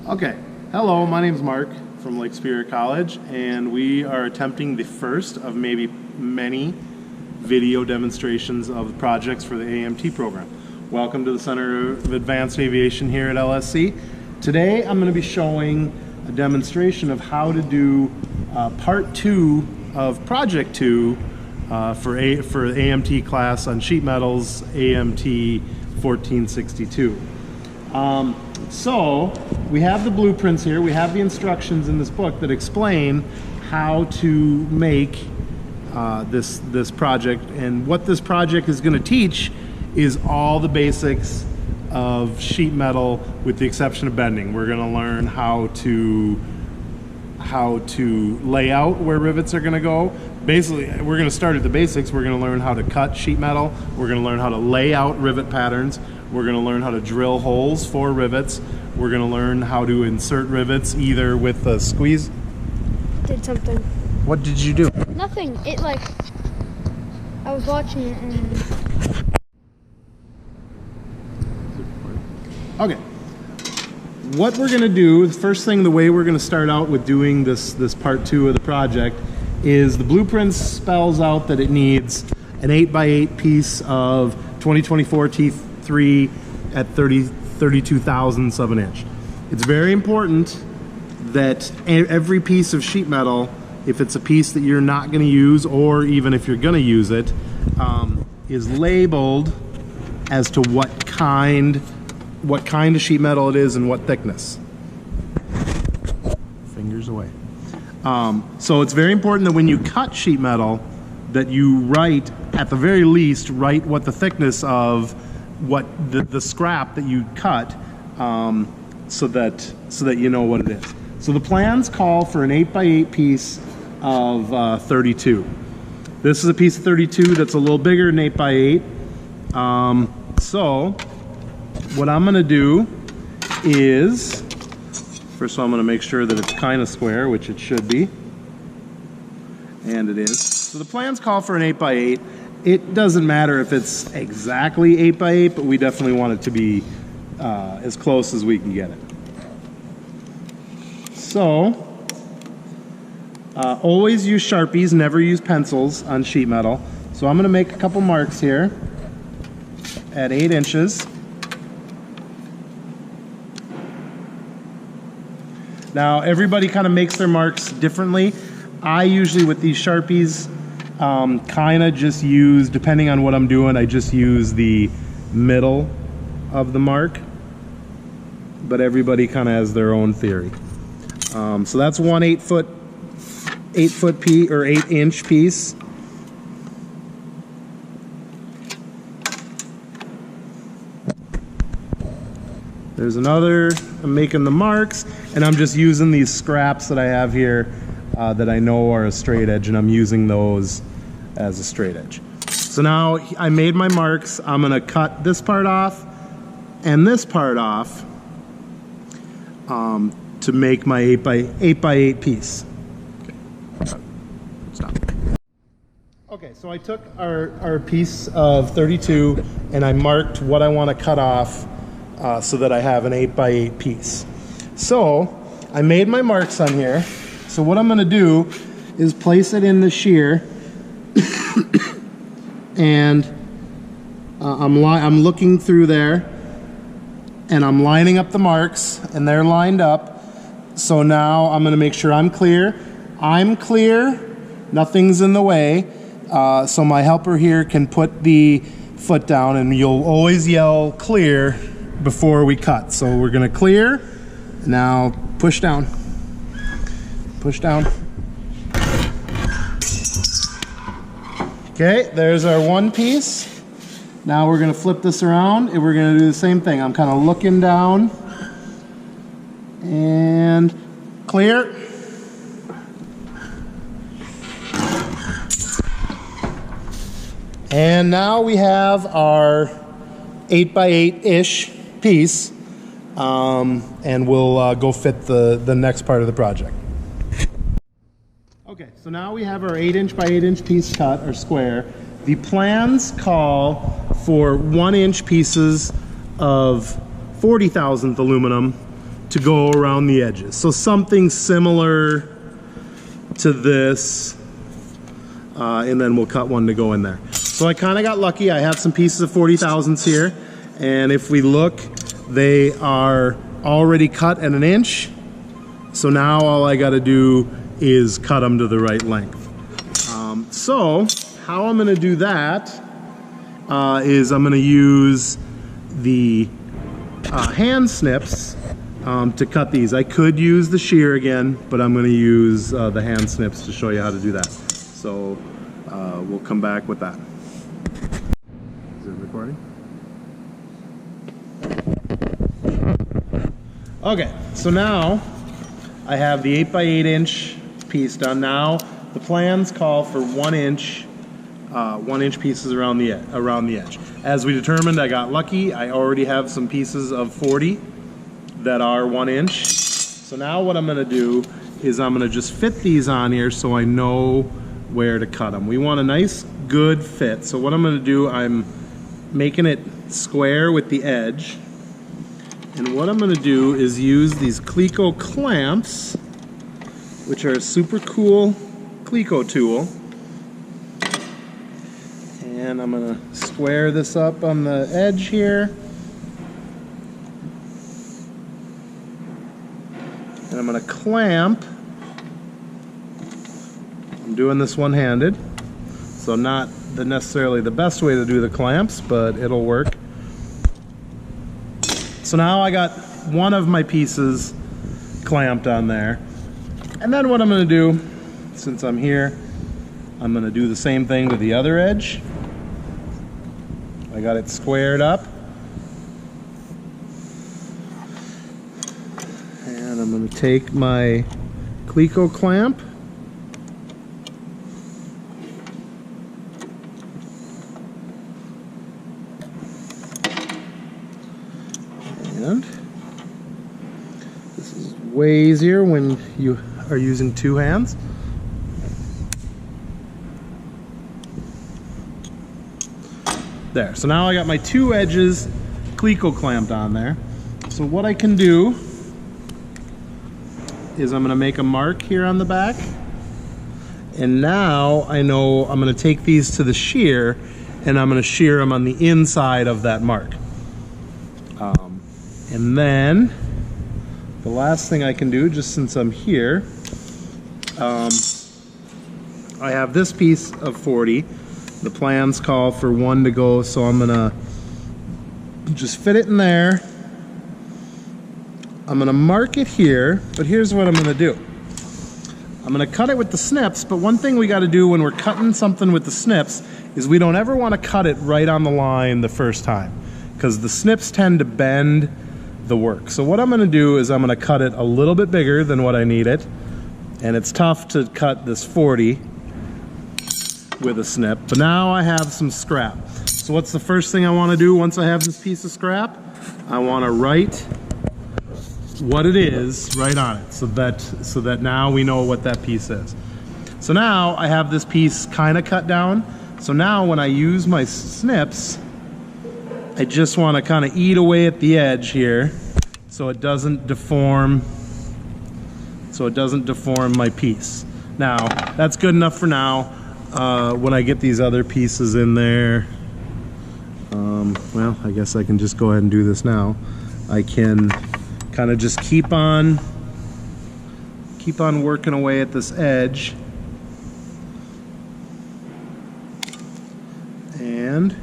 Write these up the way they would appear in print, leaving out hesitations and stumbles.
Okay, hello, my name is Mark from Lake Superior College, and we are attempting the first of maybe many video demonstrations of projects for the AMT program. Welcome to the Center of Advanced Aviation here at LSC. Today I'm going to be showing a demonstration of how to do part 2 of project 2 for AMT class on sheet metals, AMT1462. So we have the blueprints here, we have the instructions in this book that explain how to make this project, and what this project is going to teach is all the basics of sheet metal with the exception of bending. We're going to learn how to lay out where rivets are going to go. Basically, we're going to start at the basics. We're going to learn how to cut sheet metal. We're going to learn how to lay out rivet patterns. We're going to learn how to drill holes for rivets. We're going to learn how to insert rivets either with a squeeze. Did something. What did you do? Nothing. It I was watching it and... Okay. What we're going to do, the first thing, the way we're going to start out with doing this part 2 of the project is the blueprint spells out that it needs an 8x8 piece of 2024 T3 at 32 thousandths of an inch. It's very important that every piece of sheet metal, if it's a piece that you're not going to use, or even if you're going to use it, is labeled as to what kind of sheet metal it is and what thickness. Fingers away. So it's very important that when you cut sheet metal that you write, at the very least, write what the thickness of what the scrap that you cut, so that you know what it is. So the plans call for an 8x8 piece of 32. This is a piece of 32 that's a little bigger than 8x8. So what I'm going to do is, first of all, I'm going to make sure that it's kind of square, which it should be, and it is. So the plans call for an 8x8. It doesn't matter if it's exactly 8x8, but we definitely want it to be as close as we can get it. So always use Sharpies, never use pencils on sheet metal. So I'm going to make a couple marks here at 8 inches. Now everybody kind of makes their marks differently. I usually, with these Sharpies, kind of just use, depending on what I'm doing, I just use the middle of the mark, but everybody kind of has their own theory. So that's one 8 foot piece, or 8 inch piece. There's another. I'm making the marks, and I'm just using these scraps that I have here that I know are a straight edge, and I'm using those as a straight edge. So now I made my marks. I'm going to cut this part off and this part off to make my 8x8 piece. Okay. Stop. Okay, so I took our piece of 32 and I marked what I want to cut off so that I have an 8x8 piece. So I made my marks on here. So what I'm going to do is place it in the shear, and I'm looking through there, and I'm lining up the marks, and they're lined up. So now I'm going to make sure I'm clear. I'm clear. Nothing's in the way. So my helper here can put the foot down, and you'll always yell clear before we cut. So we're going to clear. Now push down. Push down. Okay, there's our one piece. Now we're going to flip this around and we're going to do the same thing. I'm kind of looking down and clear. And now we have our 8x8-ish piece, and we'll go fit the next part of the project. Okay, so now we have our 8 inch by 8 inch piece cut, or square. The plans call for 1 inch pieces of 40 thousandth aluminum to go around the edges. So something similar to this, and then we'll cut one to go in there. So I kind of got lucky. I have some pieces of 40 thousandths here, and if we look, they are already cut at 1 inch. So now all I got to do is cut them to the right length. So how I'm going to do that is I'm going to use the hand snips to cut these. I could use the shear again, but I'm going to use the hand snips to show you how to do that. So we'll come back with that. Is it recording? Okay, so now I have the 8x8 inch piece done. Now the plans call for 1 inch pieces around the edge. As we determined, I got lucky. I already have some pieces of 40 that are 1 inch. So now what I'm going to do is I'm going to just fit these on here so I know where to cut them. We want a nice good fit. So what I'm going to do, I'm making it square with the edge. And what I'm going to do is use these Cleco clamps, which are a super cool Cleco tool. And I'm going to square this up on the edge here. And I'm going to clamp. I'm doing this one-handed, so not necessarily the best way to do the clamps, but it'll work. So now I got one of my pieces clamped on there. And then what I'm going to do, since I'm here, I'm going to do the same thing to the other edge. I got it squared up. And I'm going to take my Cleco clamp. And this is way easier when you are using two hands. There, so now I got my two edges Cleco clamped on there. So what I can do is I'm going to make a mark here on the back. And now I know I'm going to take these to the shear, and I'm going to shear them on the inside of that mark. And then the last thing I can do, just since I'm here, I have this piece of 40. The plans call for one to go, so I'm gonna just fit it in there. I'm gonna mark it here, but here's what I'm gonna do. I'm gonna cut it with the snips, but one thing we gotta do when we're cutting something with the snips is we don't ever wanna cut it right on the line the first time, because the snips tend to bend the work. So what I'm going to do is I'm going to cut it a little bit bigger than what I need it, and it's tough to cut this 40 with a snip, but now I have some scrap. So what's the first thing I want to do once I have this piece of scrap? I want to write what it is right on it, so that now we know what that piece is. So now I have this piece kind of cut down. So now when I use my snips, I just want to kind of eat away at the edge here so it doesn't deform my piece. Now that's good enough for now. When I get these other pieces in there, well, I guess I can just go ahead and do this now. I can kind of just keep on working away at this edge, and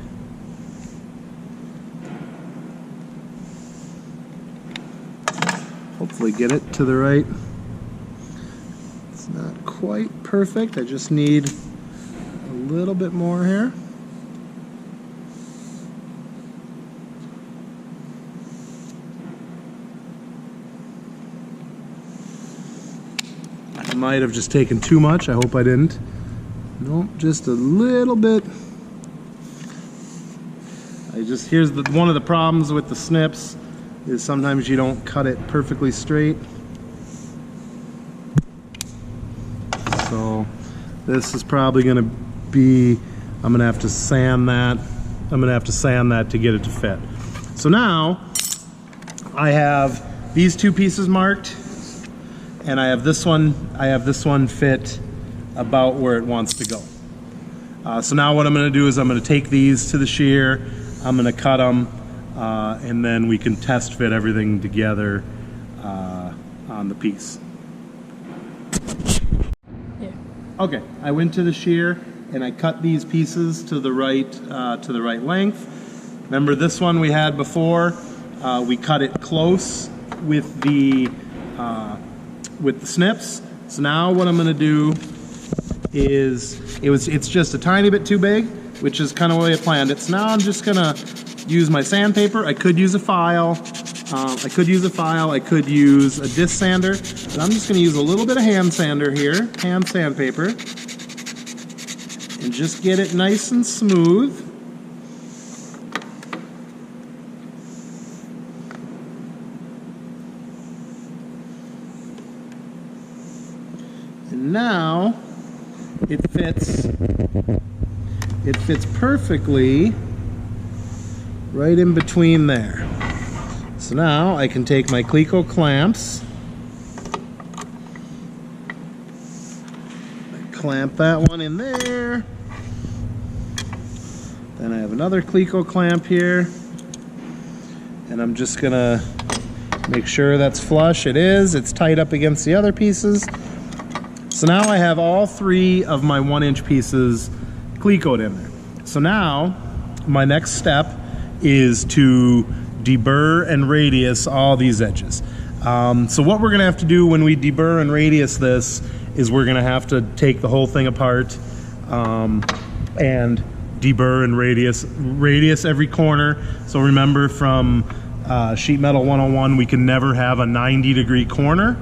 hopefully get it to the right. It's not quite perfect. I just need a little bit more here. I might have just taken too much. I hope I didn't. Nope, just a little bit. Here's one of the problems with the snips is sometimes you don't cut it perfectly straight. So this is probably going to be, I'm going to have to sand that. I'm going to have to sand that to get it to fit. So now I have these two pieces marked, and I have this one fit about where it wants to go. So now what I'm going to do is I'm going to take these to the shear, I'm going to cut them, and then we can test fit everything together on the piece. Yeah. Okay, I went to the shear and I cut these pieces to the right length. Remember this one we had before? We cut it close with the snips. So now what I'm going to do is it's just a tiny bit too big, which is kind of the way I planned it. So now I'm just going to use my sandpaper. I could use a file. I could use a disc sander, but I'm just going to use a little bit of hand sander here, hand sandpaper, and just get it nice and smooth. And now it fits perfectly right in between there. So now I can take my Cleco clamps, clamp that one in there. Then I have another Cleco clamp here, and I'm just gonna make sure that's flush. It is. It's tight up against the other pieces. So now I have all three of my 1-inch pieces Clecoed in there. So now my next step is to deburr and radius all these edges. So what we're gonna have to do when we deburr and radius this is we're gonna have to take the whole thing apart and deburr and radius every corner. So remember from Sheet Metal 101, we can never have a 90-degree corner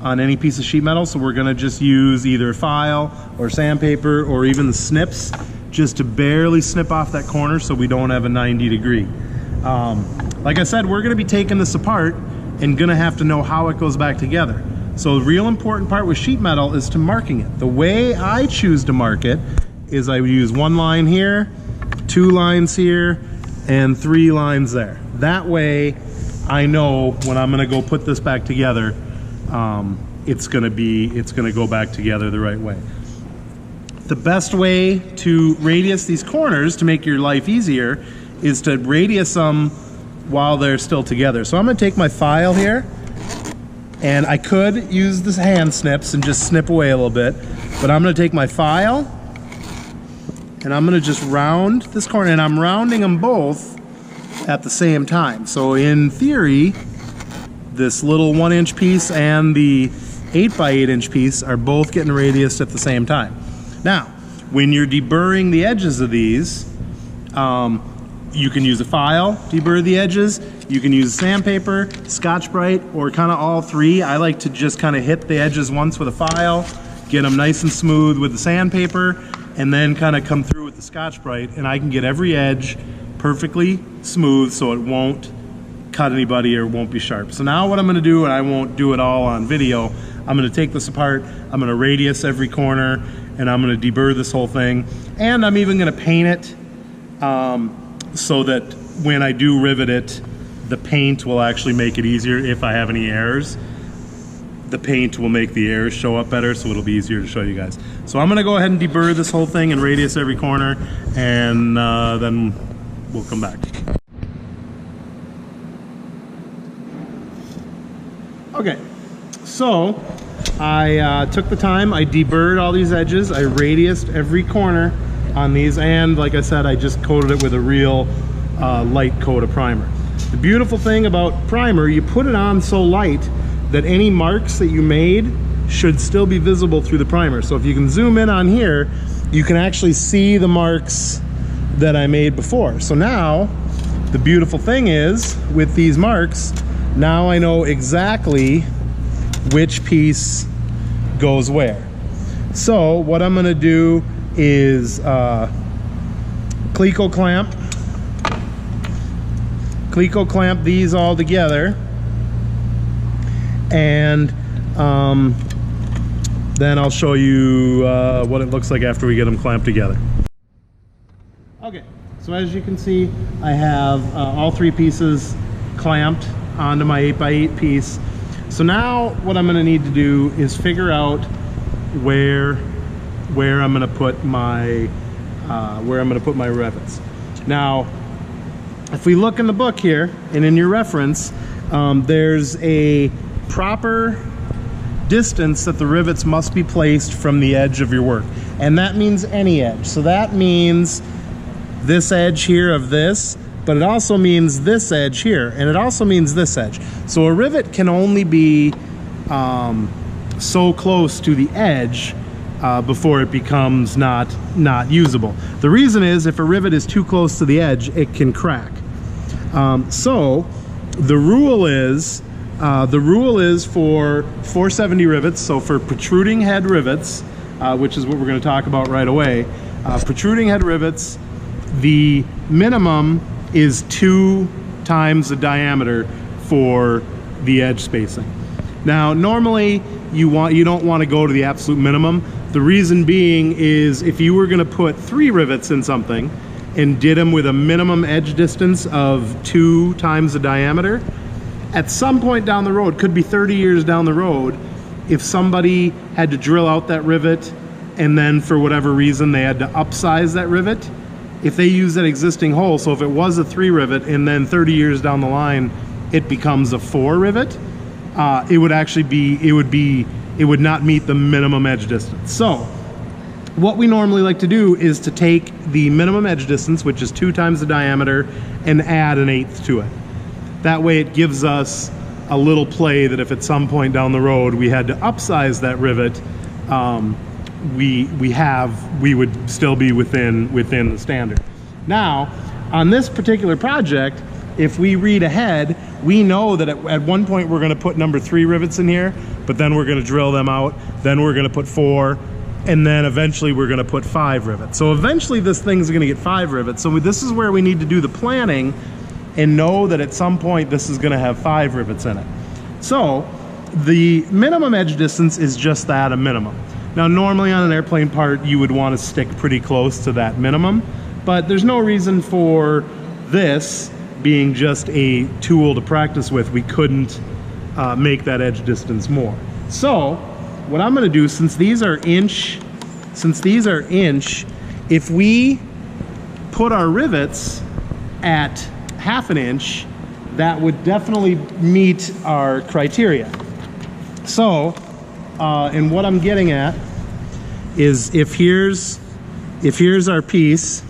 on any piece of sheet metal, so we're gonna just use either file or sandpaper or even the snips just to barely snip off that corner so we don't have a 90-degree. Like I said, we're gonna be taking this apart and gonna have to know how it goes back together. So the real important part with sheet metal is to marking it. The way I choose to mark it is I use one line here, 2 lines here, and 3 lines there. That way I know when I'm gonna go put this back together, it's gonna go back together the right way. The best way to radius these corners to make your life easier is to radius them while they're still together. So I'm gonna take my file here, and I could use the hand snips and just snip away a little bit, but I'm gonna take my file and I'm gonna just round this corner, and I'm rounding them both at the same time. So in theory, this little 1-inch piece and the 8x8-inch piece are both getting radiused at the same time. Now, when you're deburring the edges of these, you can use a file, deburr the edges. You can use sandpaper, Scotch-Brite, or kind of all three. I like to just kind of hit the edges once with a file, get them nice and smooth with the sandpaper, and then kind of come through with the Scotch-Brite, and I can get every edge perfectly smooth so it won't cut anybody or won't be sharp. So now what I'm going to do, and I won't do it all on video, I'm going to take this apart, I'm going to radius every corner, and I'm going to deburr this whole thing, and I'm even going to paint it so that when I do rivet it, the paint will actually make it easier. If I have any errors, the paint will make the errors show up better, so it'll be easier to show you guys. So I'm going to go ahead and deburr this whole thing and radius every corner, and then we'll come back. Okay, so I took the time, I deburred all these edges, I radiused every corner on these, and like I said, I just coated it with a real light coat of primer. The beautiful thing about primer, you put it on so light that any marks that you made should still be visible through the primer. So if you can zoom in on here, you can actually see the marks that I made before. So now, the beautiful thing is, with these marks, now I know exactly which piece goes where. So what I'm gonna do is Cleco clamp these all together, and then I'll show you what it looks like after we get them clamped together. Okay, so as you can see, I have all three pieces clamped onto my 8x8 piece. So now what I'm going to need to do is figure out where I'm going to put my rivets. Now, if we look in the book here and in your reference, there's a proper distance that the rivets must be placed from the edge of your work, and that means any edge. So that means this edge here of this, but it also means this edge here, and it also means this edge. So a rivet can only be so close to the edge before it becomes not usable. The reason is, if a rivet is too close to the edge, it can crack. So the rule is for 470 rivets, so for protruding head rivets, which is what we're going to talk about right away, protruding head rivets, the minimum is 2 times the diameter for the edge spacing. Now, normally you don't want to go to the absolute minimum. The reason being is, if you were going to put 3 rivets in something and did them with a minimum edge distance of 2 times the diameter, at some point down the road, could be 30 years down the road, if somebody had to drill out that rivet and then for whatever reason they had to upsize that rivet, if they use that existing hole, so if it was a 3 rivet and then 30 years down the line it becomes a 4 rivet, it would not meet the minimum edge distance. So what we normally like to do is to take the minimum edge distance, which is 2 times the diameter, and add 1/8 to it. That way it gives us a little play that if at some point down the road we had to upsize that rivet, we would still be within the standard. Now, on this particular project, if we read ahead, we know that at one point we're going to put number 3 rivets in here, but then we're going to drill them out, then we're going to put 4, and then eventually we're going to put 5 rivets. So eventually this thing's going to get 5 rivets. So this is where we need to do the planning and know that at some point this is going to have 5 rivets in it. So the minimum edge distance is just that, a minimum. Now, normally on an airplane part, you would want to stick pretty close to that minimum, but there's no reason for this being just a tool to practice with. We couldn't make that edge distance more. So what I'm going to do, since these are inch, if we put our rivets at 1/2 inch, that would definitely meet our criteria. So, and what I'm getting at is, if here's our piece,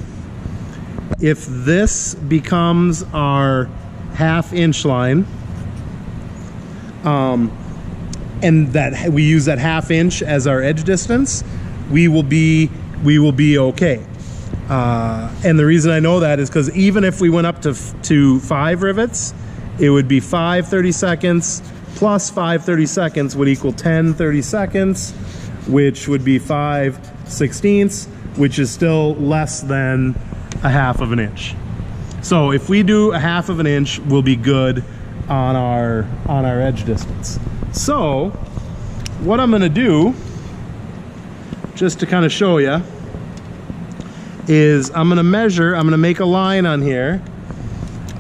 if this becomes our 1/2 inch line, and that we use that 1/2 inch as our edge distance, we will be okay. And the reason I know that is because even if we went up to 5 rivets, it would be 5 30-seconds plus 5 30-seconds would equal 10 30-seconds, which would be 5 16ths, which is still less than 1/2 inch. So if we do 1/2 inch, we'll be good on our edge distance. So what I'm going to do, just to kind of show you, is I'm going to measure, I'm going to make a line on here.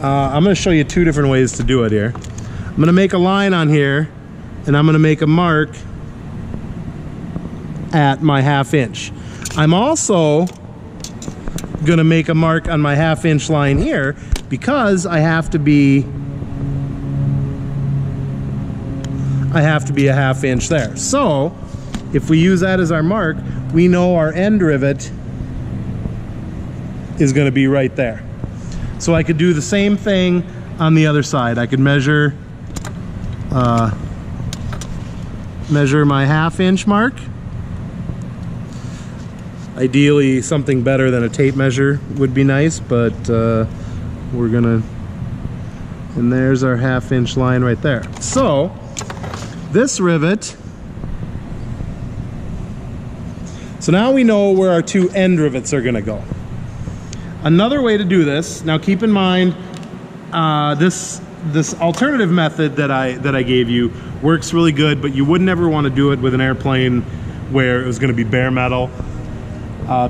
I'm going to show you 2 different ways to do it here. I'm going to make a line on here, and I'm going to make a mark at my 1/2 inch. I'm also going to make a mark on my 1/2 inch line here, because I have to be a 1/2 inch there. So if we use that as our mark, we know our end rivet is going to be right there. So I could do the same thing on the other side. I could measure my 1/2 inch mark. Ideally, something better than a tape measure would be nice, but we're gonna, and there's our 1/2 inch line right there. So this rivet, so now we know where our 2 end rivets are gonna go. Another way to do this, now keep in mind, this alternative method that I gave you works really good, but you would never want to do it with an airplane where it was going to be bare metal,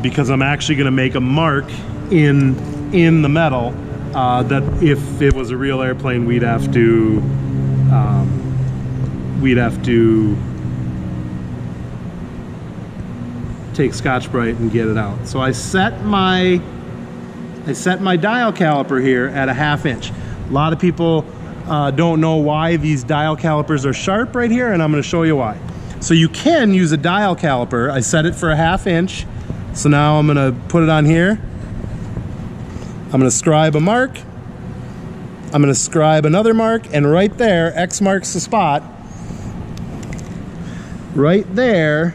because I'm actually going to make a mark in the metal that if it was a real airplane, we'd have to take Scotch-Brite and get it out. So I set my dial caliper here at a 1/2 inch. A lot of people don't know why these dial calipers are sharp right here, and I'm going to show you why. So you can use a dial caliper. I set it for a 1/2 inch. So now I'm going to put it on here. I'm going to scribe a mark. I'm going to scribe another mark, and right there, X marks the spot. Right there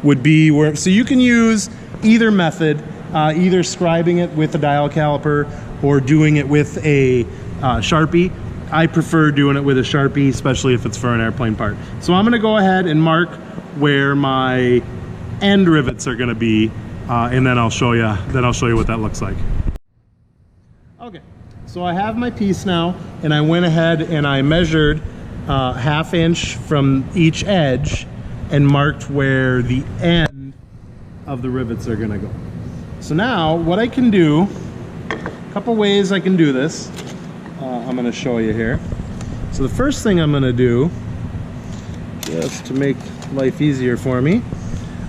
would be where, so you can use either method, either scribing it with a dial caliper or doing it with a Sharpie. I prefer doing it with a Sharpie, especially if it's for an airplane part. So I'm going to go ahead and mark where my end rivets are going to be, and then I'll show you what that looks like. Okay, so I have my piece now, and I went ahead and I measured 1/2 inch from each edge and marked where the end of the rivets are going to go. So now what I can do, a couple ways I can do this, I'm going to show you here. So the first thing I'm going to do, just to make life easier for me,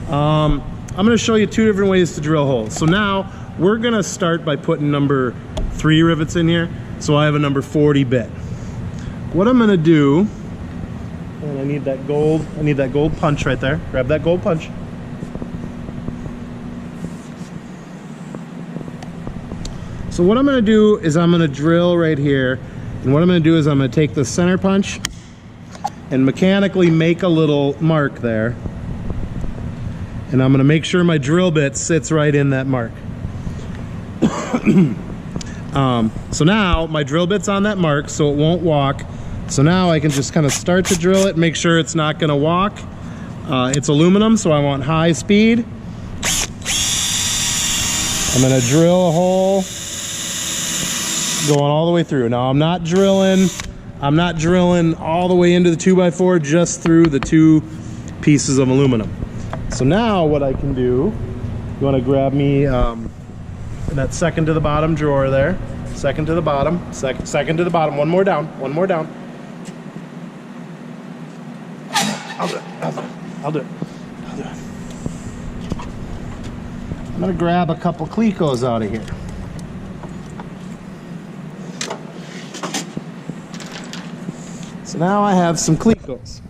I'm going to show you 2 different ways to drill holes. So now we're going to start by putting number 3 rivets in here. So I have a number 40 bit. What I'm going to do, and I need that gold punch right there. Grab that gold punch. So what I'm going to do is I'm going to drill right here, and what I'm going to do is I'm going to take the center punch and mechanically make a little mark there, and I'm going to make sure my drill bit sits right in that mark. So now my drill bit's on that mark, so it won't walk. So now I can just kind of start to drill it, make sure it's not going to walk. It's aluminum, so I want high speed. I'm going to drill a hole going all the way through. Now I'm not drilling all the way into the 2x4, just through the 2 pieces of aluminum. So now what I can do, you want to grab me that second to the bottom drawer there, second to the bottom, second to the bottom, one more down. I'll do it. I'm gonna grab a couple Clecos out of here. So now I have some Clecos.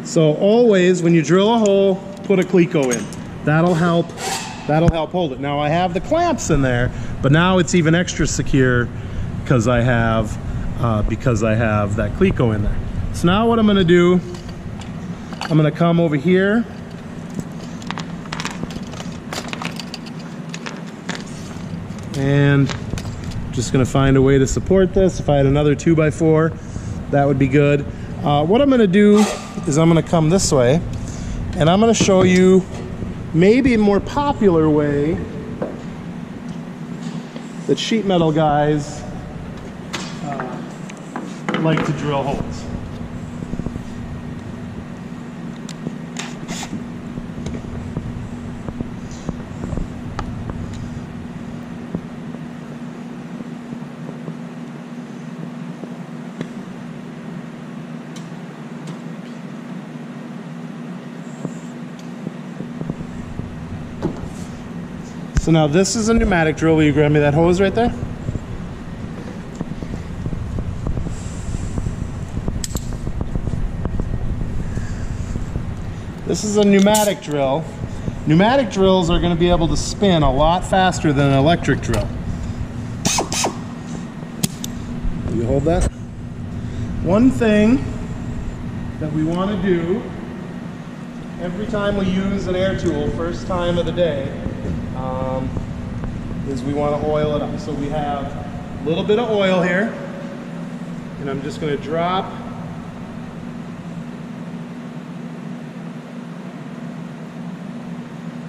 So always when you drill a hole, put a Cleco in. That'll help hold it. Now I have the clamps in there, but now it's even extra secure because I have that Cleco in there. So now what I'm going to do, I'm going to come over here and just going to find a way to support this. If I had another 2x4, that would be good. What I'm going to do is I'm going to come this way, and I'm going to show you maybe a more popular way that sheet metal guys like to drill holes. So now this is a pneumatic drill. Will you grab me that hose right there? This is a pneumatic drill. Pneumatic drills are going to be able to spin a lot faster than an electric drill. Will you hold that? One thing that we want to do every time we use an air tool, first time of the day, is we want to oil it up. So we have a little bit of oil here, and I'm just going to drop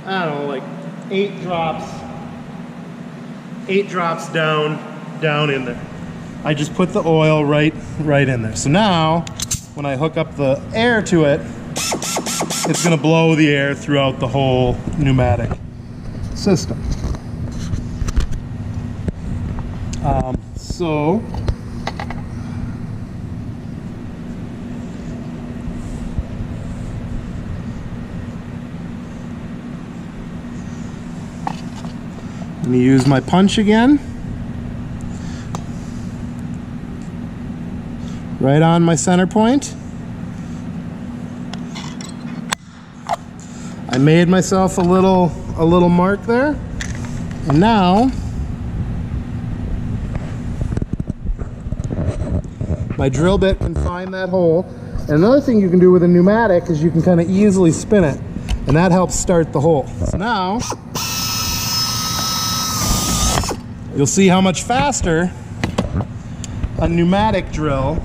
I don't know, like 8 drops down in there. I just put the oil right in there. So now when I hook up the air to it, it's going to blow the air throughout the whole pneumatic system. So I'm going to use my punch again. Right on my center point. I made myself a little mark there. And now my drill bit can find that hole. And another thing you can do with a pneumatic is you can kind of easily spin it, and that helps start the hole. So now you'll see how much faster a pneumatic drill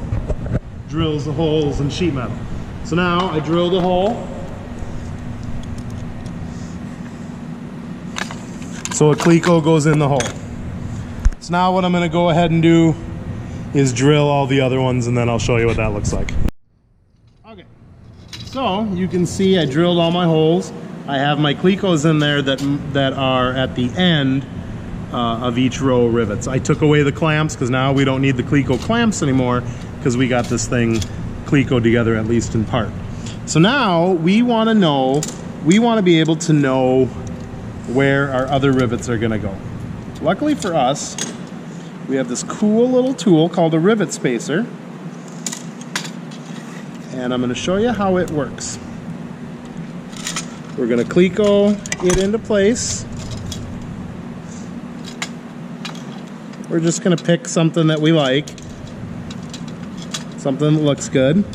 drills the holes in sheet metal. So now I drilled a hole. So a cleco goes in the hole. So now what I'm going to go ahead and do is drill all the other ones, and then I'll show you what that looks like. Okay, so you can see I drilled all my holes. I have my clecos in there that are at the end of each row of rivets. I took away the clamps because now we don't need the cleco clamps anymore because we got this thing clecoed together, at least in part. So now we want to be able to know where our other rivets are going to go. Luckily for us, we have this cool little tool called a rivet spacer, and I'm going to show you how it works. We're going to cleco it into place. We're just going to pick something that we like, something that looks good.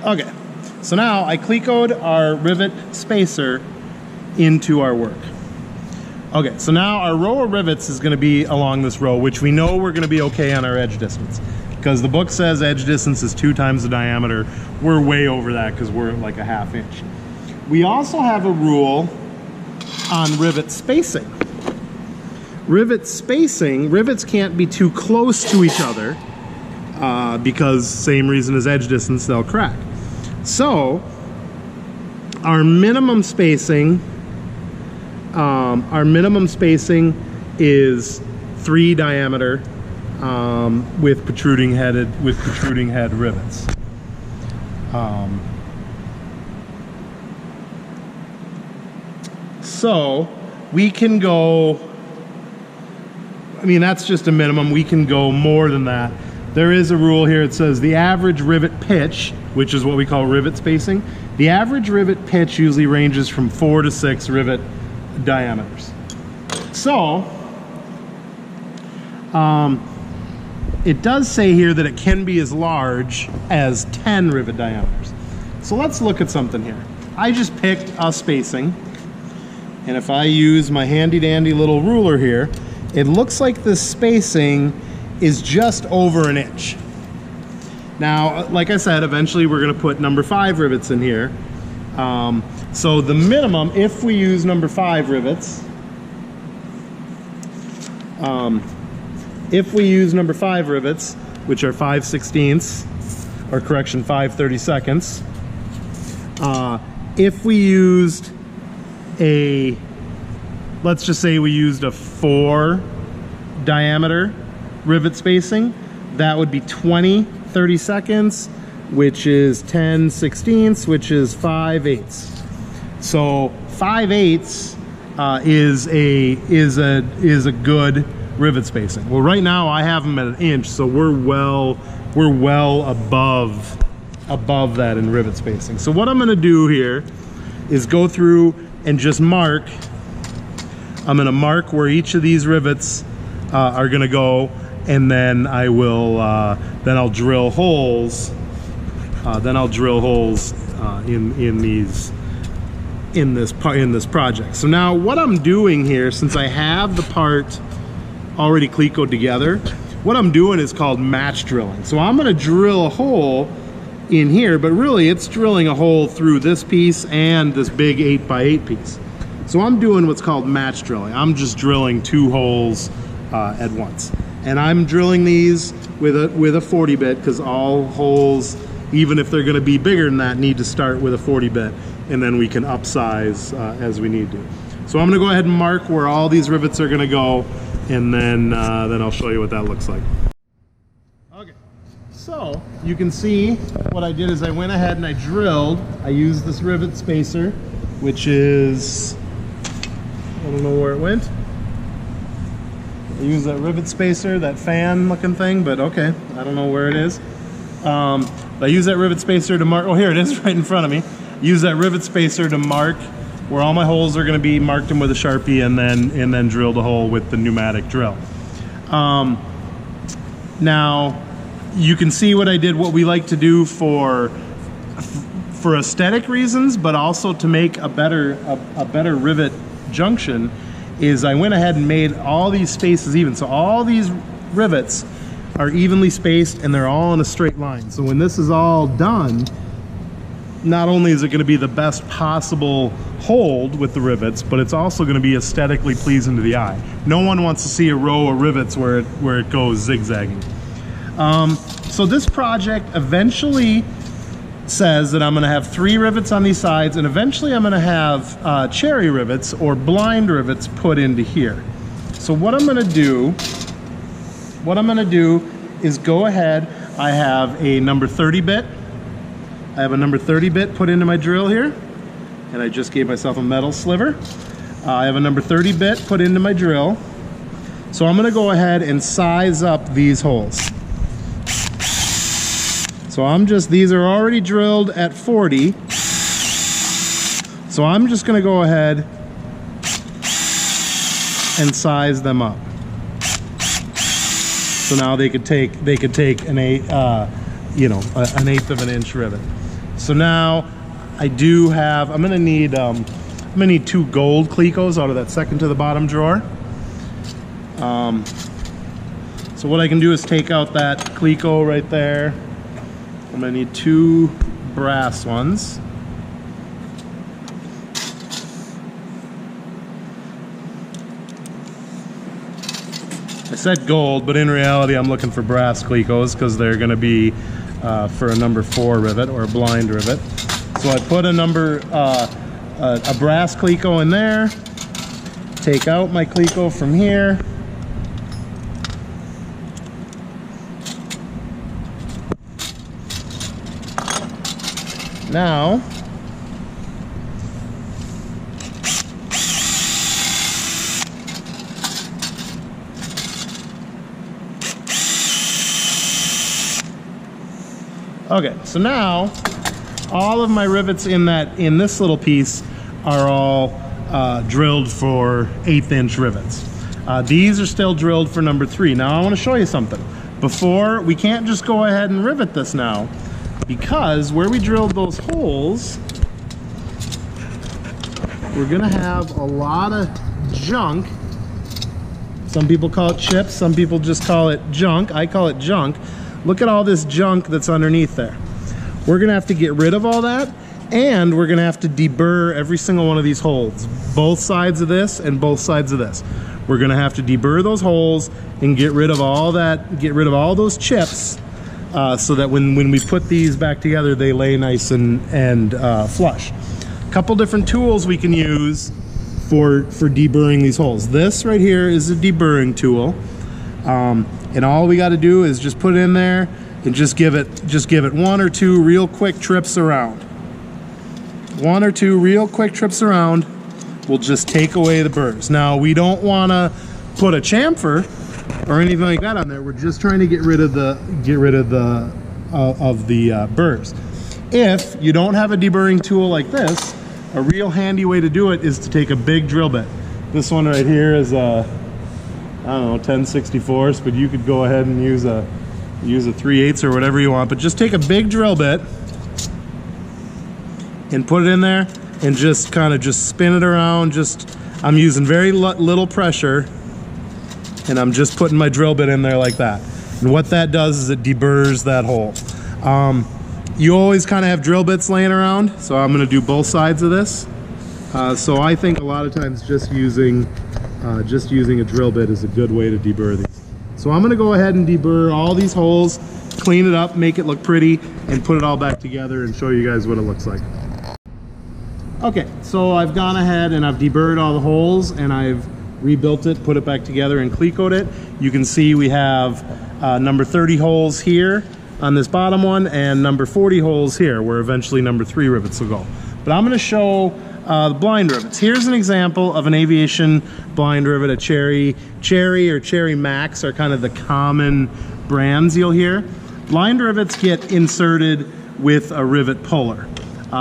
Okay, so now I clecoed our rivet spacer into our work. Okay, so now our row of rivets is going to be along this row, which we know we're going to be okay on our edge distance, because the book says edge distance is 2 times the diameter. We're way over that because we're like a 1/2 inch. We also have a rule on rivet spacing. Rivets can't be too close to each other because same reason as edge distance, they'll crack. So our minimum spacing is 3 diameter with protruding head rivets. So we can go, I mean, that's just a minimum. We can go more than that. There is a rule here. It says the average rivet pitch, which is what we call rivet spacing. The average rivet pitch usually ranges from 4 to 6 rivet diameters. So it does say here that it can be as large as 10 rivet diameters. So let's look at something here. I just picked a spacing, and if I use my handy dandy little ruler here, it looks like this spacing is just over 1 inch. Now, like I said, eventually we're going to put number 5 rivets in here. So the minimum, if we use number 5 rivets, which are 5/16, or correction, 5/32, if we used let's just say we used a 4 diameter rivet spacing, that would be 20/32, which is 10/16, which is 5/8. So 5/8 is a good rivet spacing. Well, right now I have them at 1 inch, so we're well above that in rivet spacing. So what I'm going to do here is go through and just mark. I'm going to mark where each of these rivets are going to go, and then I will then I'll drill holes. In this project. So now what I'm doing here, since I have the part already clecoed together, what I'm doing is called match drilling. So I'm going to drill a hole in here, but really it's drilling a hole through this piece and this big 8x8 piece. So I'm doing what's called match drilling. I'm just drilling 2 holes at once. And I'm drilling these with a 40 bit, because all holes, even if they're going to be bigger than that, need to start with a 40 bit, and then we can upsize as we need to. So I'm going to go ahead and mark where all these rivets are going to go, and then I'll show you what that looks like. Okay, so you can see what I did is I went ahead and I drilled. I used this rivet spacer, which is, I don't know where it went. I use that rivet spacer, that fan looking thing, but okay, I don't know where it is. I use that rivet spacer to mark, oh here it is right in front of me. Use that rivet spacer to mark where all my holes are going to be, marked them with a Sharpie, and then drill the hole with the pneumatic drill. Now you can see what I did, what we like to do for aesthetic reasons, but also to make a better rivet junction, is I went ahead and made all these spaces even. So all these rivets are evenly spaced and they're all in a straight line. So when this is all done, not only is it going to be the best possible hold with the rivets, but it's also going to be aesthetically pleasing to the eye. No one wants to see a row of rivets where it goes zigzagging. So this project eventually says that I'm going to have 3 rivets on these sides, and eventually I'm going to have cherry rivets or blind rivets put into here. So what I'm going to do is go ahead. I have a number 30 bit. I have a number 30 bit put into my drill here, and I just gave myself a metal sliver. I have a number 30 bit put into my drill. So I'm going to go ahead and size up these holes. So these are already drilled at 40. So I'm just going to go ahead and size them up. So now they could take an 1/8 of an inch rivet. So now I'm going to need 2 gold Clecos out of that second to the bottom drawer. So what I can do is take out that Cleco right there. I'm going to need 2 brass ones. I said gold, but in reality I'm looking for brass Clecos because they're going to be for a number 4 rivet or a blind rivet. So I put a brass Cleco in there, take out my Cleco from here. Now, okay, so now all of my rivets in this little piece are all drilled for 1/8 inch rivets. These are still drilled for number 3. Now I want to show you something. Before, we can't just go ahead and rivet this now, because where we drilled those holes, we're gonna have a lot of junk. Some people call it chips, some people just call it junk. I call it junk. Look at all this junk that's underneath there. We're gonna have to get rid of all that, and we're gonna have to deburr every single one of these holes, both sides of this and both sides of this. We're gonna have to deburr those holes and get rid of all that, get rid of all those chips, so that when we put these back together, they lay nice and flush. A couple different tools we can use for deburring these holes. This right here is a deburring tool, and all we got to do is just put it in there and just give it 1 or 2 real quick trips around. 1 or 2 real quick trips around will just take away the burrs. Now we don't want to put a chamfer or anything like that on there. We're just trying to get rid of the burrs. If you don't have a deburring tool like this, a real handy way to do it is to take a big drill bit. This one right here is a, I don't know, 10/64, but you could go ahead and use a 3/8 or whatever you want. But just take a big drill bit and put it in there and just kind of just spin it around. I'm using very little pressure, and I'm just putting my drill bit in there like that. And what that does is it deburrs that hole. You always kind of have drill bits laying around, so I'm going to do both sides of this. So I think a lot of times just using a drill bit is a good way to deburr these. So I'm gonna go ahead and deburr all these holes, clean it up, make it look pretty, and put it all back together and show you guys what it looks like. Okay, so I've gone ahead and I've deburred all the holes and I've rebuilt it, put it back together and cleat-coat it. You can see we have number 30 holes here on this bottom one and number 40 holes here where eventually number 3 rivets will go. But I'm gonna show the blind rivets. Here's an example of an aviation blind rivet. A Cherry or Cherry Max are kind of the common brands you'll hear. Blind rivets get inserted with a rivet puller.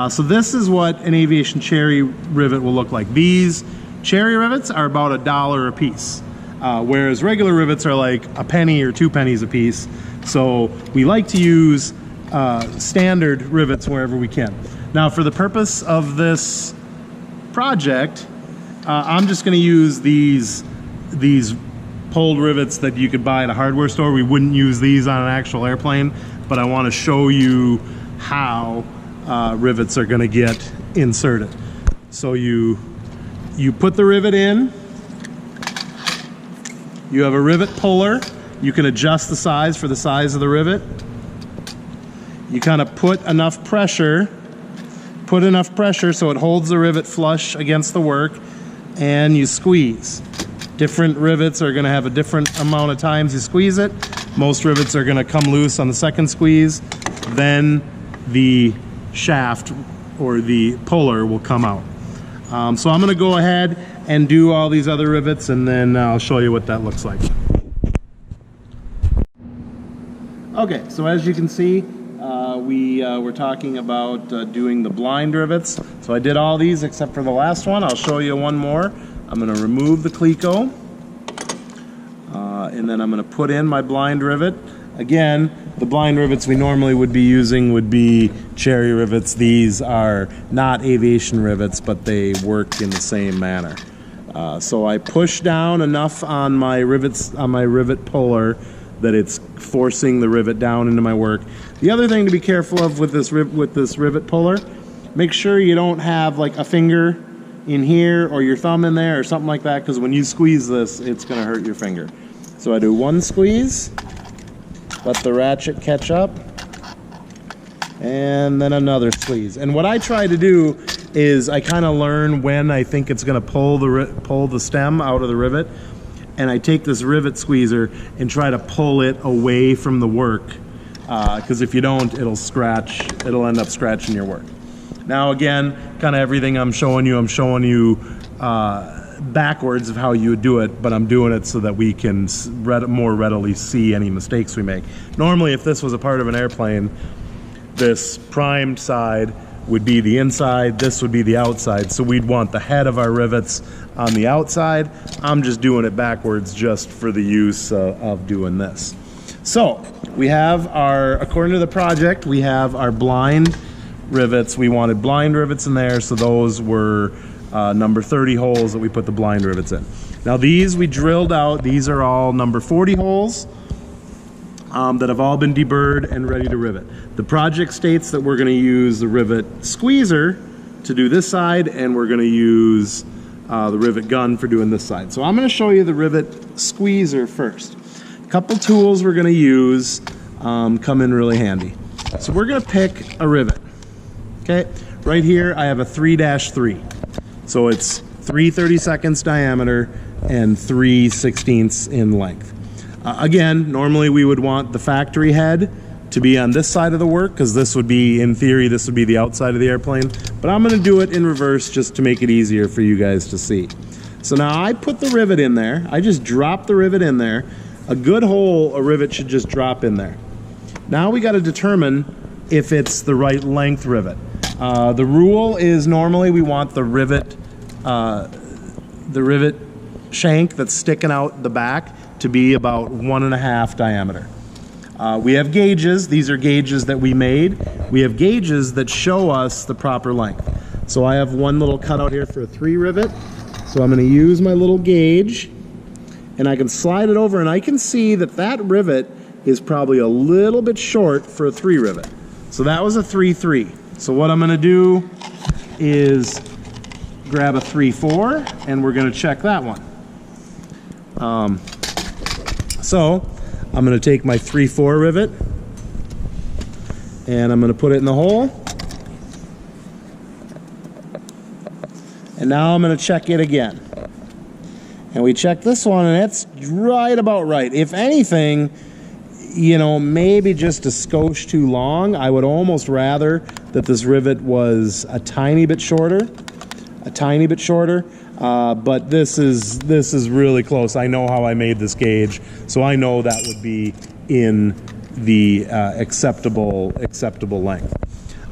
So this is what an aviation Cherry rivet will look like. These Cherry rivets are about $1 a piece, whereas regular rivets are like a penny or 2 pennies a piece. So we like to use standard rivets wherever we can. Now for the purpose of this project, I'm just going to use these pulled rivets that you could buy at a hardware store. We wouldn't use these on an actual airplane, but I want to show you how rivets are going to get inserted. So you put the rivet in, you have a rivet puller, you can adjust the size for the size of the rivet. You kind of put enough pressure so it holds the rivet flush against the work, and you squeeze. Different rivets are going to have a different amount of times you squeeze it. Most rivets are going to come loose on the second squeeze, then the shaft or the puller will come out. So I'm going to go ahead and do all these other rivets and then I'll show you what that looks like. Okay, so as you can see, we're talking about doing the blind rivets. So I did all these except for the last one. I'll show you one more. I'm going to remove the cleco and then I'm going to put in my blind rivet. Again, the blind rivets we normally would be using would be Cherry rivets. These are not aviation rivets, but they work in the same manner. So I push down enough on my rivets, on my rivet puller, that it's forcing the rivet down into my work. The other thing to be careful of with this rivet puller, make sure you don't have like a finger in here or your thumb in there or something like that, because when you squeeze this, it's going to hurt your finger. So I do one squeeze, let the ratchet catch up, and then another squeeze. And what I try to do is I kind of learn when I think it's going to pull the stem out of the rivet, and I take this rivet squeezer and try to pull it away from the work, because if you don't, it'll end up scratching your work. Now again, kind of everything I'm showing you backwards of how you would do it, but I'm doing it so that we can more readily see any mistakes we make. Normally, if this was a part of an airplane, this primed side would be the inside, this would be the outside, so we'd want the head of our rivets on the outside. I'm just doing it backwards just for the use of doing this. So we have according to the project, we have our blind rivets. We wanted blind rivets in there, so those were number 30 holes that we put the blind rivets in. Now these we drilled out. These are all number 40 holes that have all been deburred and ready to rivet. The project states that we're going to use the rivet squeezer to do this side, and we're going to use the rivet gun for doing this side. So I'm going to show you the rivet squeezer first. A couple tools we're going to use come in really handy. So we're going to pick a rivet. Okay, right here I have a 3-3. So it's 3 32nds diameter and 3 16ths in length. Again, normally we would want the factory head to be on this side of the work, because this would be, in theory, this would be the outside of the airplane. But I'm going to do it in reverse just to make it easier for you guys to see. So now I put the rivet in there. I just drop the rivet in there. A good hole, a rivet should just drop in there. Now we got to determine if it's the right length rivet. The rule is normally we want the rivet shank that's sticking out the back to be about 1.5 diameter. We have gauges. These are gauges that we made. We have gauges that show us the proper length. So I have one little cutout here for a 3 rivet. So I'm going to use my little gauge, and I can slide it over, and I can see that that rivet is probably a little bit short for a 3 rivet. So that was a 3-3. So what I'm going to do is grab a 3-4, and we're going to check that one. So I'm going to take my 3/4 rivet and I'm going to put it in the hole. And now I'm going to check it again. And we check this one and it's right about right. If anything, you know, maybe just a skosh too long. I would almost rather that this rivet was a tiny bit shorter, but this is really close. I know how I made this gauge, so I know that would be in the acceptable length.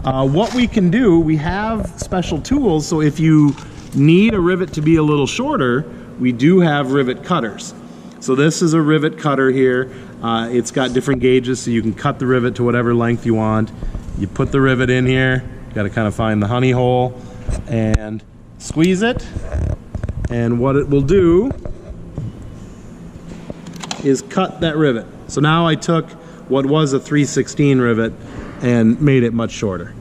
What we can do, we have special tools, so if you need a rivet to be a little shorter, we do have rivet cutters. So this is a rivet cutter here. It's got different gauges, so you can cut the rivet to whatever length you want. You put the rivet in here, got to kind of find the honey hole and squeeze it. And what it will do is cut that rivet. So now I took what was a 3/16 rivet and made it much shorter.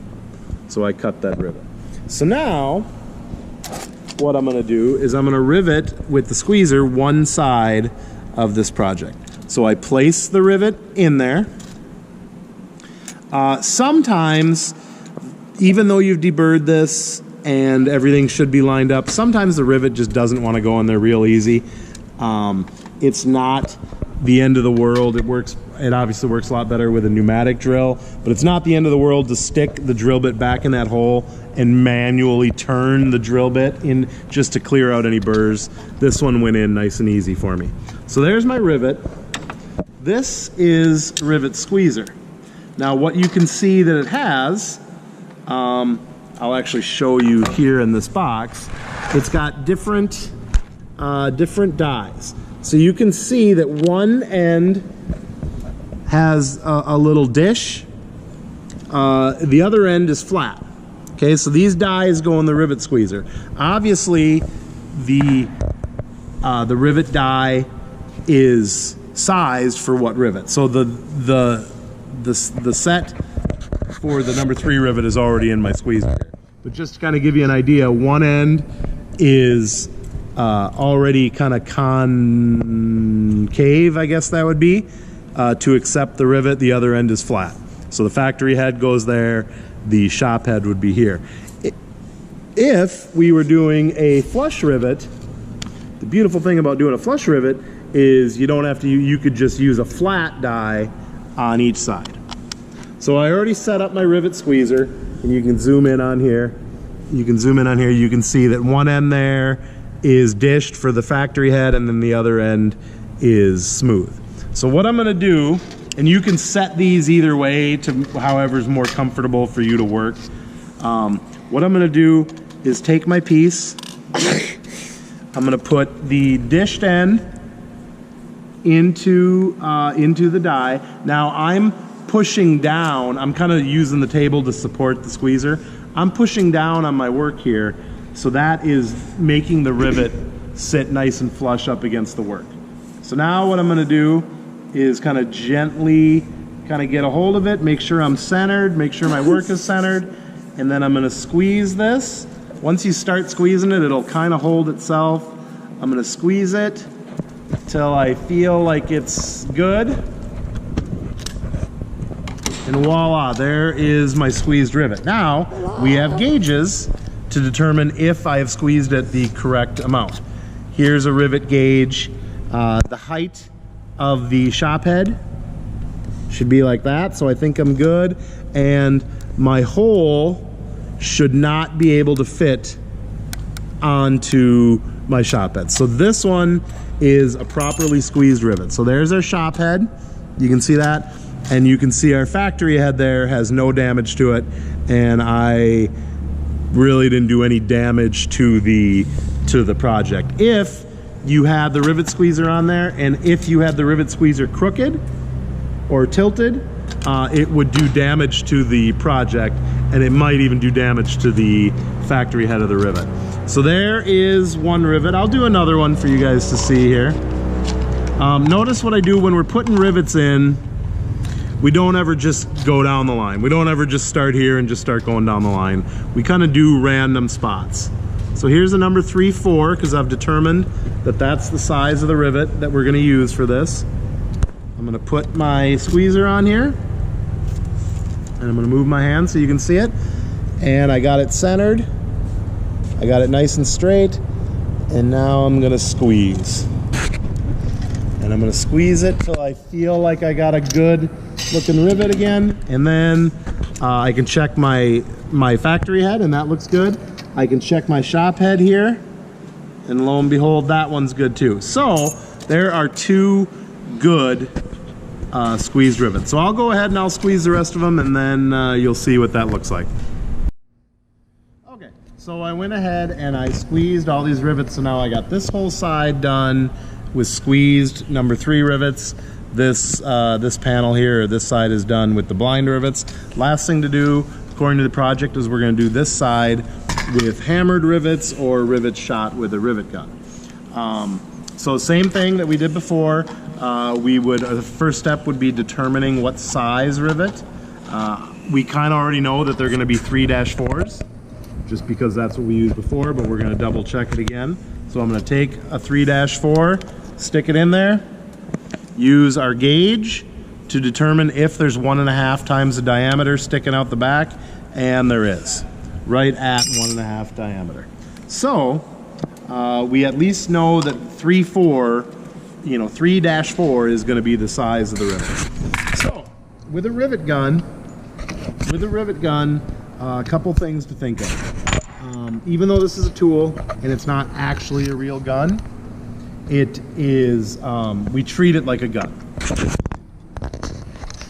So I cut that rivet. So now what I'm going to do is I'm going to rivet with the squeezer one side of this project. So I place the rivet in there. Sometimes, even though you've deburred this and everything should be lined up, sometimes the rivet just doesn't want to go in there real easy. It's not the end of the world. It obviously works a lot better with a pneumatic drill, but it's not the end of the world to stick the drill bit back in that hole and manually turn the drill bit in just to clear out any burrs. This one went in nice and easy for me. So there's my rivet. This is rivet squeezer. Now what you can see that it has, I'll actually show you here in this box. It's got different dies. So you can see that one end has a little dish. The other end is flat. Okay, so these dies go in the rivet squeezer. Obviously, the rivet die is sized for what rivet. So the set for the number 3 rivet is already in my squeezer here. But just to kind of give you an idea, one end is already kind of concave, I guess that would be, to accept the rivet. The other end is flat. So the factory head goes there, the shop head would be here. If we were doing a flush rivet, the beautiful thing about doing a flush rivet is you don't have to, you could just use a flat die on each side. So I already set up my rivet squeezer, and you can zoom in on here. You can zoom in on here, you can see that one end there is dished for the factory head, and then the other end is smooth. So what I'm gonna do, and you can set these either way to however's more comfortable for you to work. What I'm gonna do is take my piece, I'm gonna put the dished end into the die. Now I'm pushing down, I'm kind of using the table to support the squeezer. I'm pushing down on my work here, so that is making the rivet sit nice and flush up against the work. So now what I'm gonna do is kind of gently kind of get a hold of it, make sure I'm centered, make sure my work is centered, and then I'm gonna squeeze this. Once you start squeezing it, it'll kind of hold itself. I'm gonna squeeze it till I feel like it's good. And voila, there is my squeezed rivet. Now, we have gauges to determine if I have squeezed it the correct amount. Here's a rivet gauge. The height of the shop head should be like that, so I think I'm good. And my hole should not be able to fit onto my shop head. So this one is a properly squeezed rivet. So there's our shop head, you can see that, and you can see our factory head there has no damage to it, and I really didn't do any damage to the project. If you had the rivet squeezer on there, and if you had the rivet squeezer crooked or tilted, it would do damage to the project, and it might even do damage to the factory head of the rivet. So there is one rivet. I'll do another one for you guys to see here. Notice what I do when we're putting rivets in, we don't ever just go down the line. We don't ever just start here and just start going down the line. We kind of do random spots. So here's a number 3/4, because I've determined that that's the size of the rivet that we're going to use for this. I'm gonna put my squeezer on here, and I'm gonna move my hand so you can see it. And I got it centered. I got it nice and straight. And now I'm gonna squeeze. And I'm gonna squeeze it till I feel like I got a good looking rivet again. And then I can check my factory head, and that looks good. I can check my shop head here, and lo and behold, that one's good too. So there are 2 good squeezed rivets. So I'll go ahead and I'll squeeze the rest of them, and then you'll see what that looks like. Okay, so I went ahead and I squeezed all these rivets. So now I got this whole side done with squeezed number 3 rivets. This panel here, or this side, is done with the blind rivets. Last thing to do, according to the project, is we're going to do this side with hammered rivets or rivets shot with a rivet gun. So same thing that we did before. The first step would be determining what size rivet. We kind of already know that they're going to be 3-4s, just because that's what we used before, but we're going to double check it again. So I'm going to take a 3-4, stick it in there, use our gauge to determine if there's 1.5 times the diameter sticking out the back, and there is, right at 1.5 diameter. So we at least know that 3-4 is going to be the size of the rivet. So with a rivet gun, a couple things to think of. Even though this is a tool and it's not actually a real gun, it is, we treat it like a gun.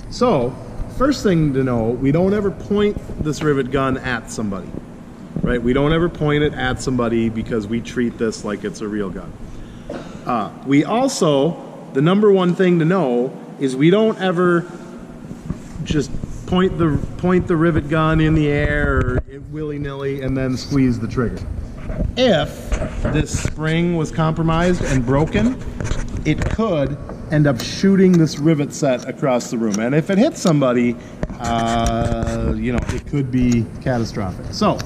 So first thing to know, we don't ever point this rivet gun at somebody, right? We don't ever point it at somebody because we treat this like it's a real gun. We also, the number one thing to know is we don't ever just point the rivet gun in the air or willy-nilly and then squeeze the trigger. If this spring was compromised and broken, it could end up shooting this rivet set across the room. And if it hits somebody, it could be catastrophic. So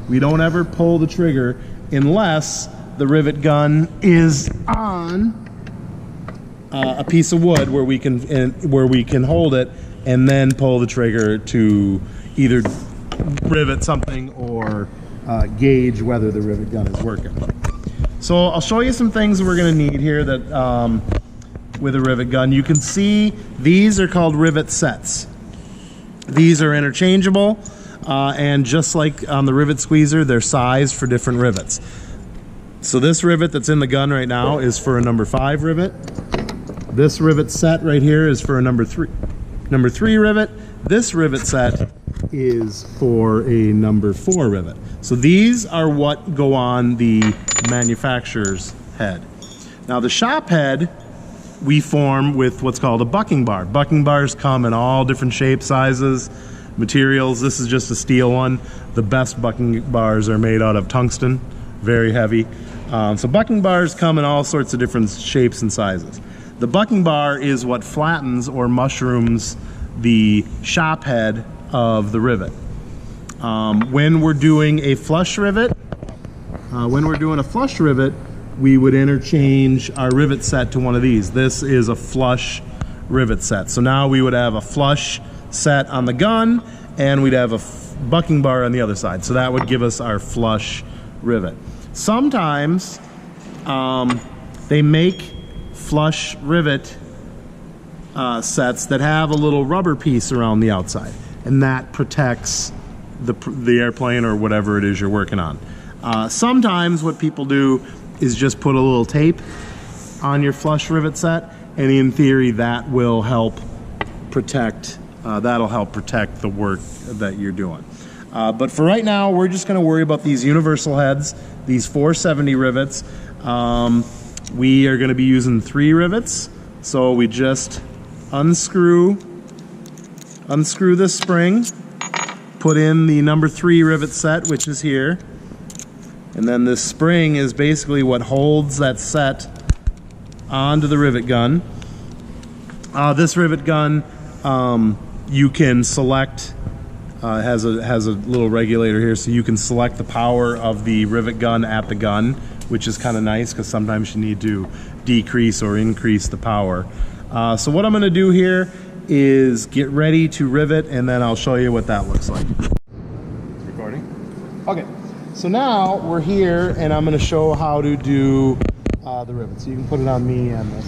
we don't ever pull the trigger unless the rivet gun is on a piece of wood where we can hold it and then pull the trigger to either rivet something or gauge whether the rivet gun is working. So I'll show you some things that we're going to need here that with a rivet gun. You can see these are called rivet sets. These are interchangeable, and just like on the rivet squeezer, they're sized for different rivets. So this rivet that's in the gun right now is for a number 5 rivet. This rivet set right here is for a number 3 rivet. This rivet set is for a number 4 rivet. So these are what go on the manufacturer's head. Now the shop head we form with what's called a bucking bar. Bucking bars come in all different shapes, sizes, materials. This is just a steel one. The best bucking bars are made out of tungsten, very heavy. So bucking bars come in all sorts of different shapes and sizes. The bucking bar is what flattens or mushrooms the shop head of the rivet. When we're doing a flush rivet, we would interchange our rivet set to one of these. This is a flush rivet set. So now we would have a flush set on the gun, and we'd have a bucking bar on the other side. So that would give us our flush rivet. Sometimes they make flush rivet sets that have a little rubber piece around the outside, and that protects the airplane or whatever it is you're working on. Sometimes what people do is just put a little tape on your flush rivet set, and in theory that will help protect the work that you're doing. But for right now, we're just going to worry about these universal heads, these 470 rivets. We are going to be using 3 rivets, so we just unscrew this spring, put in the number 3 rivet set, which is here, and then this spring is basically what holds that set onto the rivet gun. This rivet gun, you can select, has a little regulator here, so you can select the power of the rivet gun at the gun, which is kind of nice because sometimes you need to decrease or increase the power. So what I'm going to do here is get ready to rivet, and then I'll show you what that looks like. Recording. Okay, so now we're here, and I'm going to show how to do the rivet. So you can put it on me and this.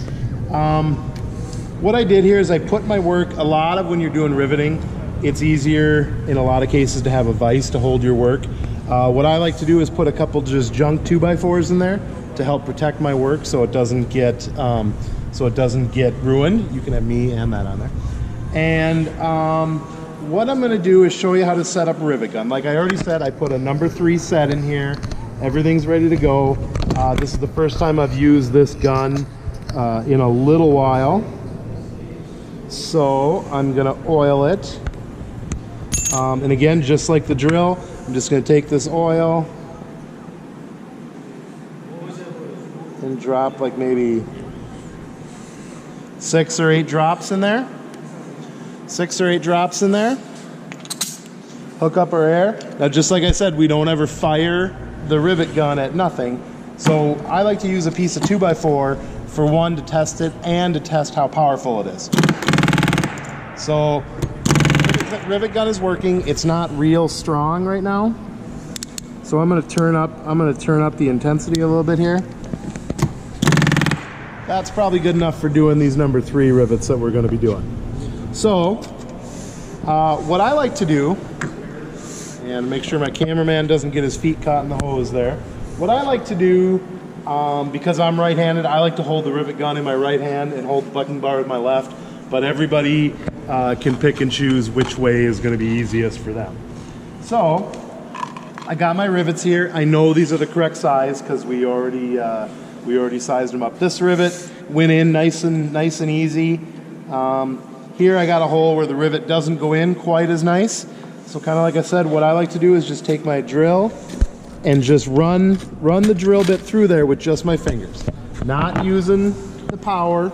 What I did here is I put my work, a lot of when you're doing riveting, it's easier in a lot of cases to have a vise to hold your work. What I like to do is put a couple just junk 2x4s in there to help protect my work so it doesn't get ruined. You can have me and that on there. And what I'm going to do is show you how to set up a rivet gun. Like I already said, I put a number 3 set in here. Everything's ready to go. This is the first time I've used this gun in a little while. So I'm going to oil it. And again, just like the drill, I'm just going to take this oil and drop like maybe 6 or 8 drops in there. 6 or 8 drops in there. Hook up our air. Now, just like I said, we don't ever fire the rivet gun at nothing. So I like to use a piece of 2x4 for one, to test it, and to test how powerful it is. So the rivet gun is working. It's not real strong right now. So I'm going to turn up the intensity a little bit here. That's probably good enough for doing these number 3 rivets that we're going to be doing. So what I like to do, and make sure my cameraman doesn't get his feet caught in the hose there. What I like to do, because I'm right-handed, I like to hold the rivet gun in my right hand and hold the bucking bar with my left. But everybody can pick and choose which way is going to be easiest for them. So I got my rivets here. I know these are the correct size because we already sized them up. This rivet went in nice and easy. Here I got a hole where the rivet doesn't go in quite as nice. So kind of like I said, what I like to do is just take my drill and just run the drill bit through there with just my fingers. Not using the power,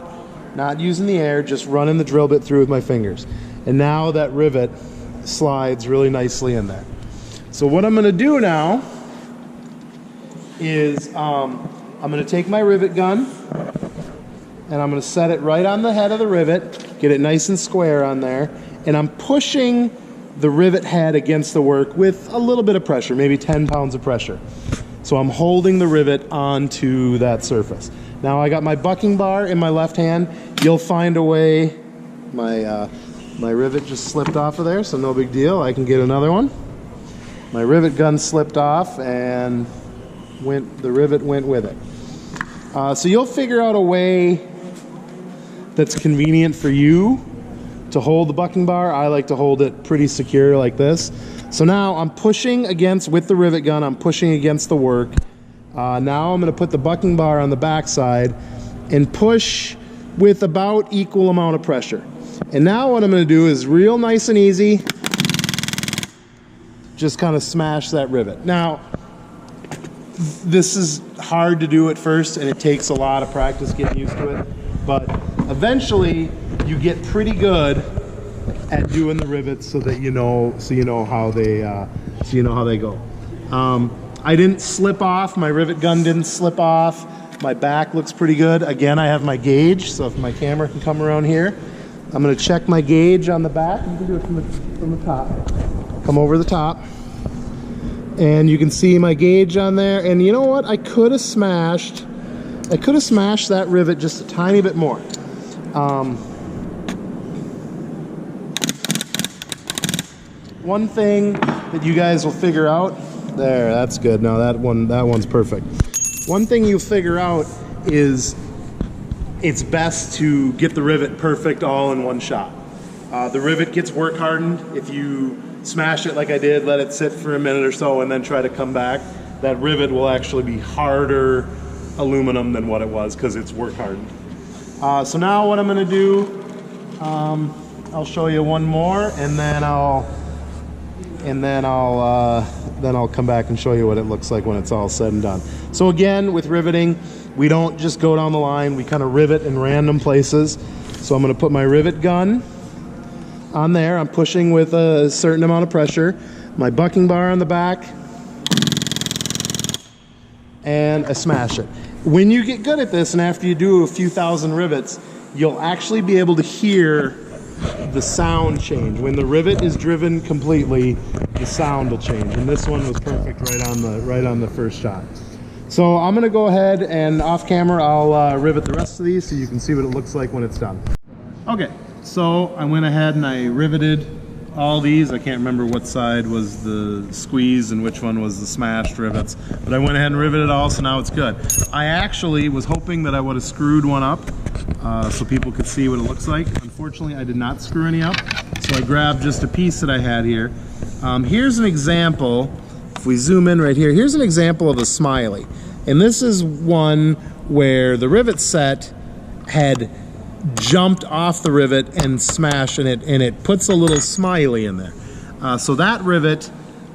not using the air, just running the drill bit through with my fingers. And now that rivet slides really nicely in there. So what I'm going to do now is I'm going to take my rivet gun and I'm going to set it right on the head of the rivet, get it nice and square on there, and I'm pushing the rivet head against the work with a little bit of pressure, maybe 10 pounds of pressure. So I'm holding the rivet onto that surface. Now I got my bucking bar in my left hand. You'll find a way. My rivet just slipped off of there, so no big deal. I can get another one. My rivet gun slipped off and the rivet went with it. So you'll figure out a way that's convenient for you to hold the bucking bar. I like to hold it pretty secure like this. So now I'm pushing against, with the rivet gun, I'm pushing against the work. Now I'm going to put the bucking bar on the back side and push with about equal amount of pressure. And now what I'm going to do is real nice and easy, just kind of smash that rivet. Now, this is hard to do at first and it takes a lot of practice getting used to it, but eventually you get pretty good at doing the rivets so that you know how they go. I didn't slip off, my rivet gun didn't slip off. My back looks pretty good. Again, I have my gauge, so if my camera can come around here, I'm going to check my gauge on the back. You can do it from the top. Come over the top. And you can see my gauge on there. And you know what? I could have smashed that rivet just a tiny bit more. One thing that you guys will figure out, there, that's good. Now that one's perfect. One thing you'll figure out is it's best to get the rivet perfect all in one shot. The rivet gets work hardened. If you smash it like I did, let it sit for a minute or so and then try to come back, that rivet will actually be harder aluminum than what it was because it's work hardened. So now what I'm going to do, I'll show you one more and then I'll come back and show you what it looks like when it's all said and done. So again, with riveting, we don't just go down the line, we kind of rivet in random places. So I'm going to put my rivet gun on there. I'm pushing with a certain amount of pressure. My bucking bar on the back, and I smash it. When you get good at this, and after you do a few thousand rivets, you'll actually be able to hear the sound change. When the rivet is driven completely, the sound will change. And this one was perfect right on the first shot. So I'm gonna go ahead and off camera, I'll rivet the rest of these so you can see what it looks like when it's done. Okay, so I went ahead and I riveted all these. I can't remember what side was the squeeze and which one was the smashed rivets, but I went ahead and riveted all, so now it's good. I actually was hoping that I would have screwed one up so people could see what it looks like. Unfortunately, I did not screw any up, so I grabbed just a piece that I had here. Here's an example. If we zoom in right here, here's an example of a smiley. And this is one where the rivet set had jumped off the rivet and smashed, and it puts a little smiley in there. So that rivet,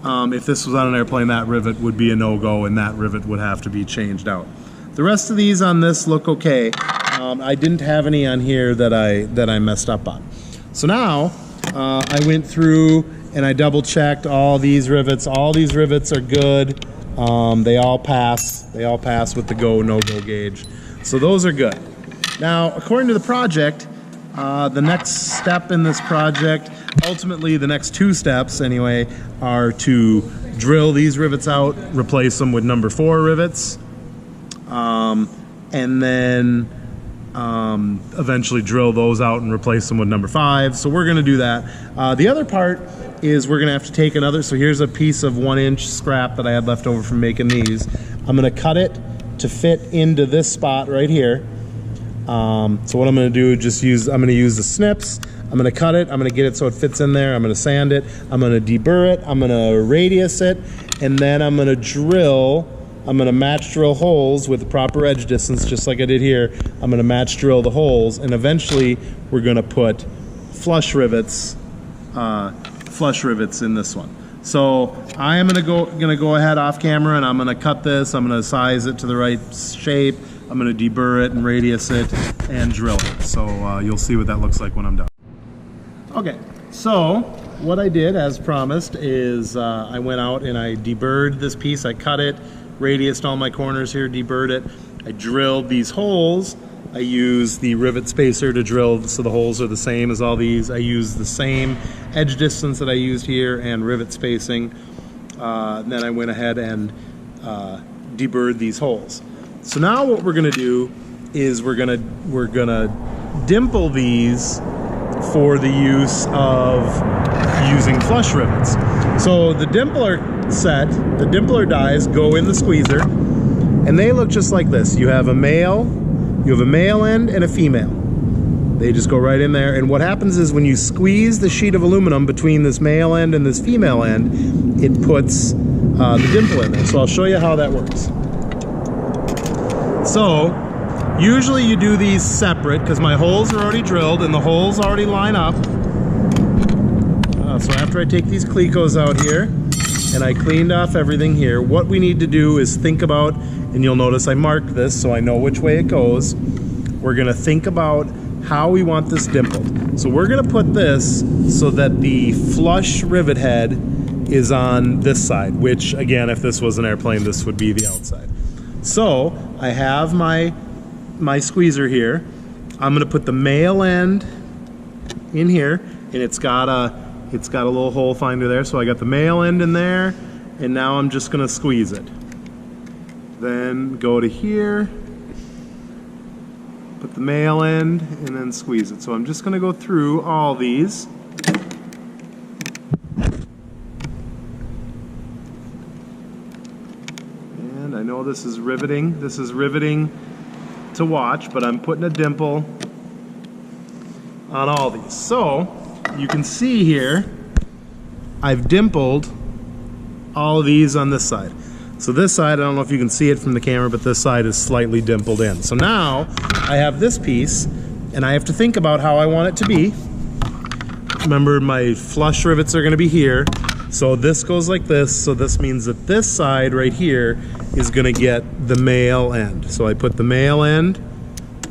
if this was on an airplane, that rivet would be a no-go, and that rivet would have to be changed out. The rest of these on this look okay. I didn't have any on here that I messed up on. So now I went through and I double-checked all these rivets. All these rivets are good. They all pass. They all pass with the go, no-go gauge. So those are good. Now, according to the project, the next step in this project, ultimately the next 2 steps anyway, are to drill these rivets out, replace them with number 4 rivets, and then eventually drill those out and replace them with number 5. So we're gonna do that. The other part is we're gonna have to take another, so here's a piece of 1-inch scrap that I had left over from making these. I'm gonna cut it to fit into this spot right here. So what I'm gonna do, I'm gonna use the snips, I'm gonna cut it, I'm gonna get it so it fits in there, I'm gonna sand it, I'm gonna deburr it, I'm gonna radius it, and then I'm gonna match drill holes with the proper edge distance, just like I did here. I'm gonna match drill the holes, and eventually we're gonna put flush rivets in this one. So I am gonna go ahead off camera, and I'm gonna cut this, I'm gonna size it to the right shape, I'm gonna deburr it and radius it and drill it. So you'll see what that looks like when I'm done. Okay, so what I did as promised is I went out and I deburred this piece, I cut it, radiused all my corners here, deburred it. I drilled these holes. I used the rivet spacer to drill so the holes are the same as all these. I used the same edge distance that I used here and rivet spacing. Then I went ahead and deburred these holes. So now what we're gonna do is we're gonna dimple these for the use of using flush rivets. So the dimpler dies go in the squeezer, and they look just like this. You have a male end and a female. They just go right in there, and what happens is when you squeeze the sheet of aluminum between this male end and this female end, it puts the dimple in there. So I'll show you how that works. So usually you do these separate because my holes are already drilled and the holes already line up. So after I take these clecos out here and I cleaned off everything here, what we need to do is think about, and you'll notice I marked this so I know which way it goes. We're gonna think about how we want this dimpled. So we're gonna put this so that the flush rivet head is on this side, which again, if this was an airplane, this would be the outside. So I have my squeezer here. I'm gonna put the male end in here, and it's got a little hole finder there. So I got the male end in there, and now I'm just gonna squeeze it. Then go to here, put the male end, and then squeeze it. So I'm just gonna go through all these. And I know this is riveting. This is riveting to watch, but I'm putting a dimple on all these. So you can see here, I've dimpled all of these on this side. So this side, I don't know if you can see it from the camera, but this side is slightly dimpled in. So now I have this piece, and I have to think about how I want it to be. Remember, my flush rivets are gonna be here. So this goes like this, so this means that this side right here is gonna get the male end. So I put the male end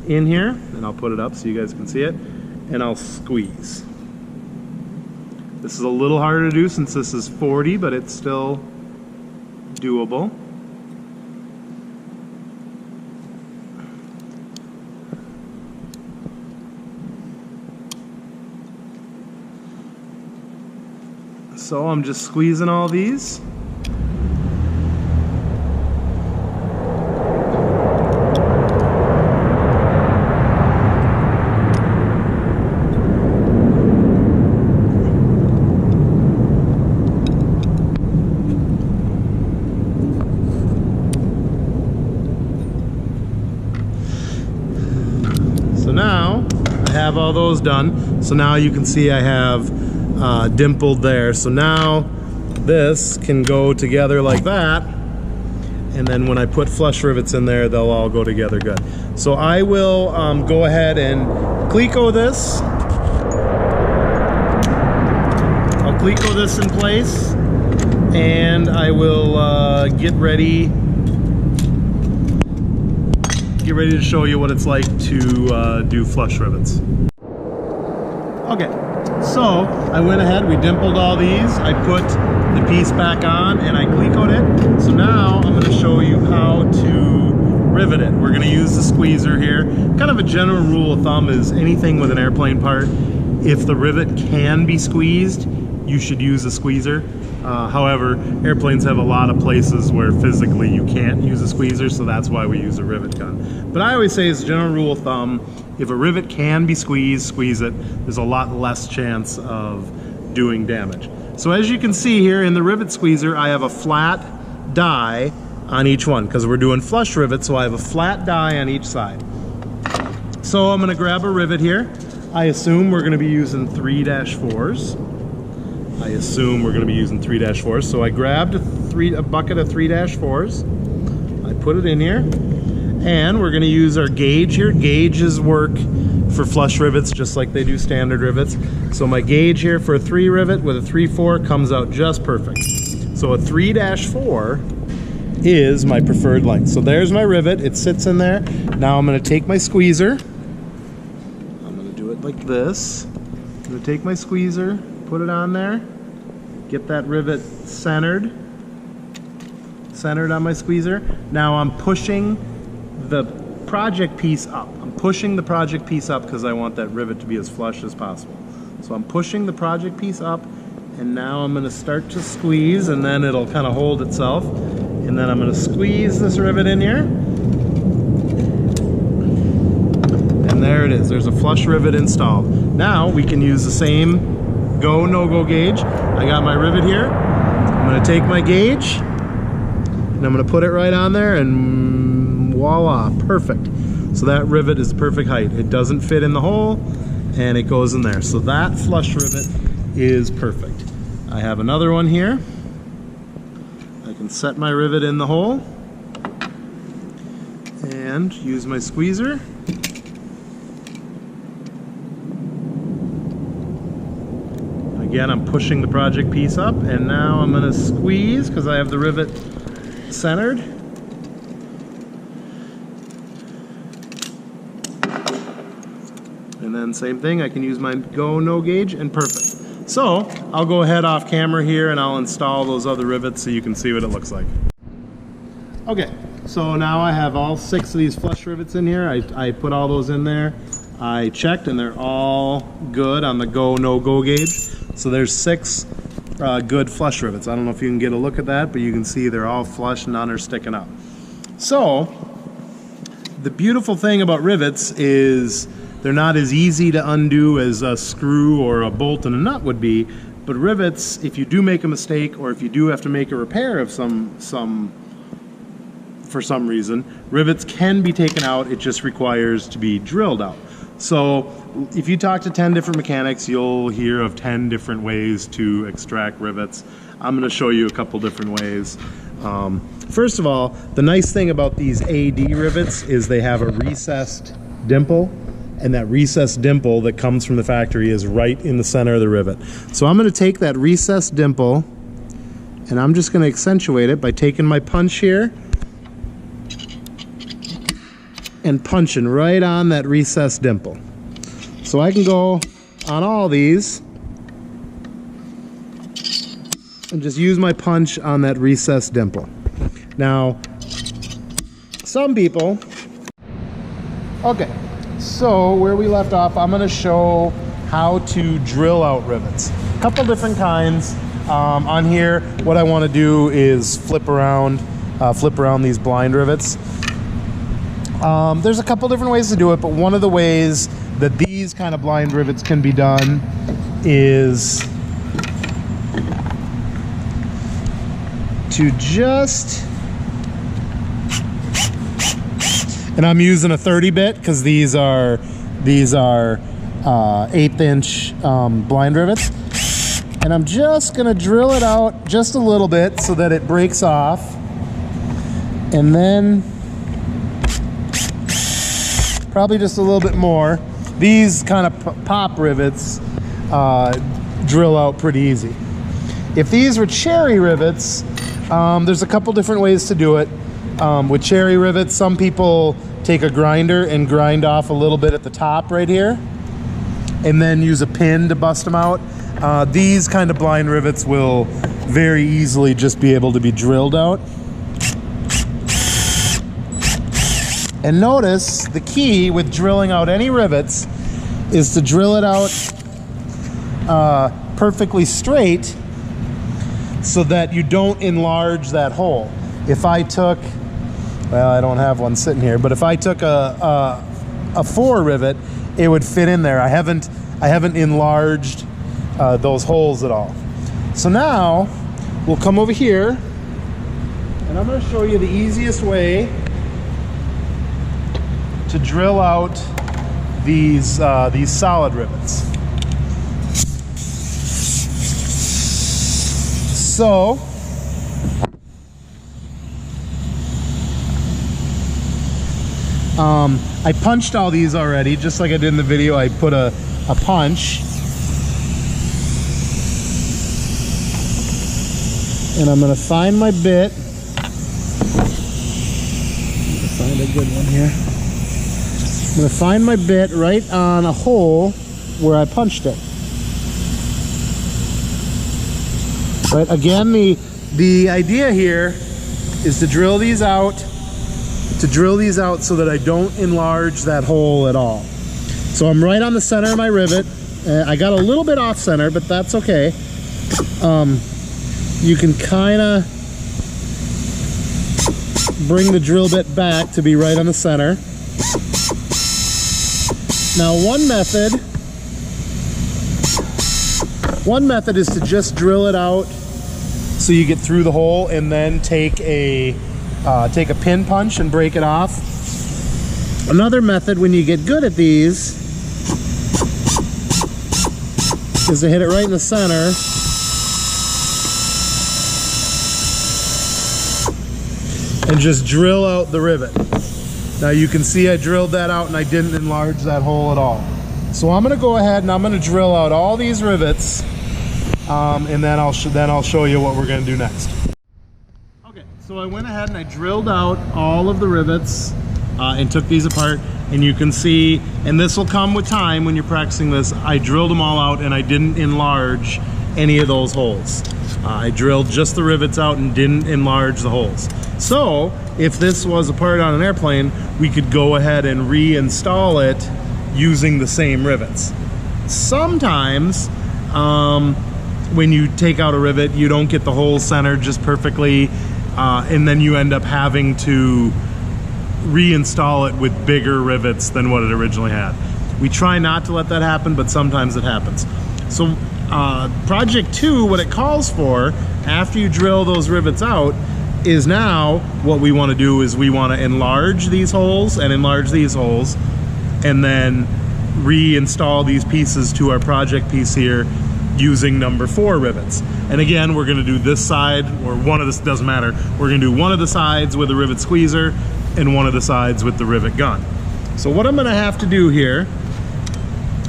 in here, and I'll put it up so you guys can see it, and I'll squeeze. This is a little harder to do since this is 40, but it's still doable. So I'm just squeezing all these. So now I have all those done. So now you can see I have dimpled there. So now this can go together like that. And then when I put flush rivets in there, they'll all go together good. So I will go ahead and Cleco this. I'll Cleco this in place. And I will get ready to show you what it's like to do flush rivets. Okay, so I went ahead, we dimpled all these, I put the piece back on and I Clecoed it. So now I'm going to show you how to rivet it. We're going to use the squeezer here. Kind of a general rule of thumb is anything with an airplane part, if the rivet can be squeezed, you should use a squeezer. However, airplanes have a lot of places where physically you can't use a squeezer, so that's why we use a rivet gun. But I always say as a general rule of thumb, if a rivet can be squeezed, squeeze it. There's a lot less chance of doing damage. So as you can see here in the rivet squeezer, I have a flat die on each one because we're doing flush rivets, so I have a flat die on each side. So I'm going to grab a rivet here. I assume we're going to be using 3-4s. I assume we're going to be using 3-4s. So I grabbed a bucket of 3-4s. I put it in here. And we're going to use our gauge here. Gauges work for flush rivets just like they do standard rivets. So my gauge here for a 3 rivet with a 3-4 comes out just perfect. So a 3-4 is my preferred length. So there's my rivet. It sits in there. Now I'm going to take my squeezer. I'm going to do it like this. I'm going to take my squeezer, put it on there, get that rivet centered on my squeezer. Now I'm pushing the project piece up. I'm pushing the project piece up because I want that rivet to be as flush as possible. So I'm pushing the project piece up, and now I'm going to start to squeeze, and then it'll kind of hold itself. And then I'm going to squeeze this rivet in here. And there it is. There's a flush rivet installed. Now we can use the same go, no-go gauge. I got my rivet here. I'm going to take my gauge, and I'm going to put it right on there, and voila, perfect. So that rivet is the perfect height. It doesn't fit in the hole, and it goes in there. So that flush rivet is perfect. I have another one here. I can set my rivet in the hole and use my squeezer. Again, I'm pushing the project piece up, and now I'm going to squeeze because I have the rivet centered. And then same thing, I can use my go no gauge, and perfect. So I'll go ahead off camera here and I'll install those other rivets so you can see what it looks like. Okay, so now I have all 6 of these flush rivets in here. I put all those in there. I checked and they're all good on the go no go gauge. So there's 6 good flush rivets. I don't know if you can get a look at that, but you can see they're all flush, none are sticking up. So the beautiful thing about rivets is they're not as easy to undo as a screw or a bolt and a nut would be, but rivets, if you do make a mistake or if you do have to make a repair of for some reason, rivets can be taken out. It just requires to be drilled out. So if you talk to 10 different mechanics, you'll hear of 10 different ways to extract rivets. I'm going to show you a couple different ways. First of all, the nice thing about these AD rivets is they have a recessed dimple, and that recessed dimple that comes from the factory is right in the center of the rivet. So I'm going to take that recessed dimple and I'm just going to accentuate it by taking my punch here and punching right on that recessed dimple. So I can go on all these and just use my punch on that recessed dimple. Now, some people, okay, so where we left off, I'm going to show how to drill out rivets. A couple different kinds. On here, what I want to do is flip around these blind rivets. There's a couple different ways to do it, but one of the ways that these kind of blind rivets can be done is to just, and I'm using a 30 bit because these are 1/8 inch blind rivets, and I'm just gonna drill it out just a little bit so that it breaks off, and then probably just a little bit more. These kind of pop rivets drill out pretty easy. If these were cherry rivets, there's a couple different ways to do it. With cherry rivets, some people take a grinder and grind off a little bit at the top right here, and then use a pin to bust them out. These kind of blind rivets will very easily just be able to be drilled out. And notice the key with drilling out any rivets is to drill it out perfectly straight so that you don't enlarge that hole. If I took, well, I don't have one sitting here, but if I took a 4 rivet, it would fit in there. I haven't enlarged those holes at all. So now we'll come over here, and I'm going to show you the easiest way to drill out these solid rivets. So I punched all these already, just like I did in the video. I put a punch, and I'm gonna find my bit. Find a good one here. I'm gonna find my bit right on a hole where I punched it. But again, the idea here is to drill these out so that I don't enlarge that hole at all. So I'm right on the center of my rivet. I got a little bit off center, but that's okay. You can kind of bring the drill bit back to be right on the center. Now one method is to just drill it out so you get through the hole, and then take a pin punch and break it off. Another method, when you get good at these, is to hit it right in the center and just drill out the rivet. Now you can see I drilled that out and I didn't enlarge that hole at all. So I'm going to go ahead and I'm going to drill out all these rivets, and then I'll show you what we're going to do next. Okay, so I went ahead and I drilled out all of the rivets and took these apart, and you can see, and this will come with time when you're practicing this, I drilled them all out and I didn't enlarge any of those holes. I drilled just the rivets out and didn't enlarge the holes. So if this was a part on an airplane, we could go ahead and reinstall it using the same rivets. Sometimes when you take out a rivet, you don't get the hole centered just perfectly, and then you end up having to reinstall it with bigger rivets than what it originally had. We try not to let that happen, but sometimes it happens. So project 2, what it calls for after you drill those rivets out is, now what we want to do is we want to enlarge these holes and enlarge these holes, and then reinstall these pieces to our project piece here using number 4 rivets. And again, we're going to do this side, or one of this, doesn't matter. We're going to do one of the sides with a rivet squeezer and one of the sides with the rivet gun. So what I'm going to have to do here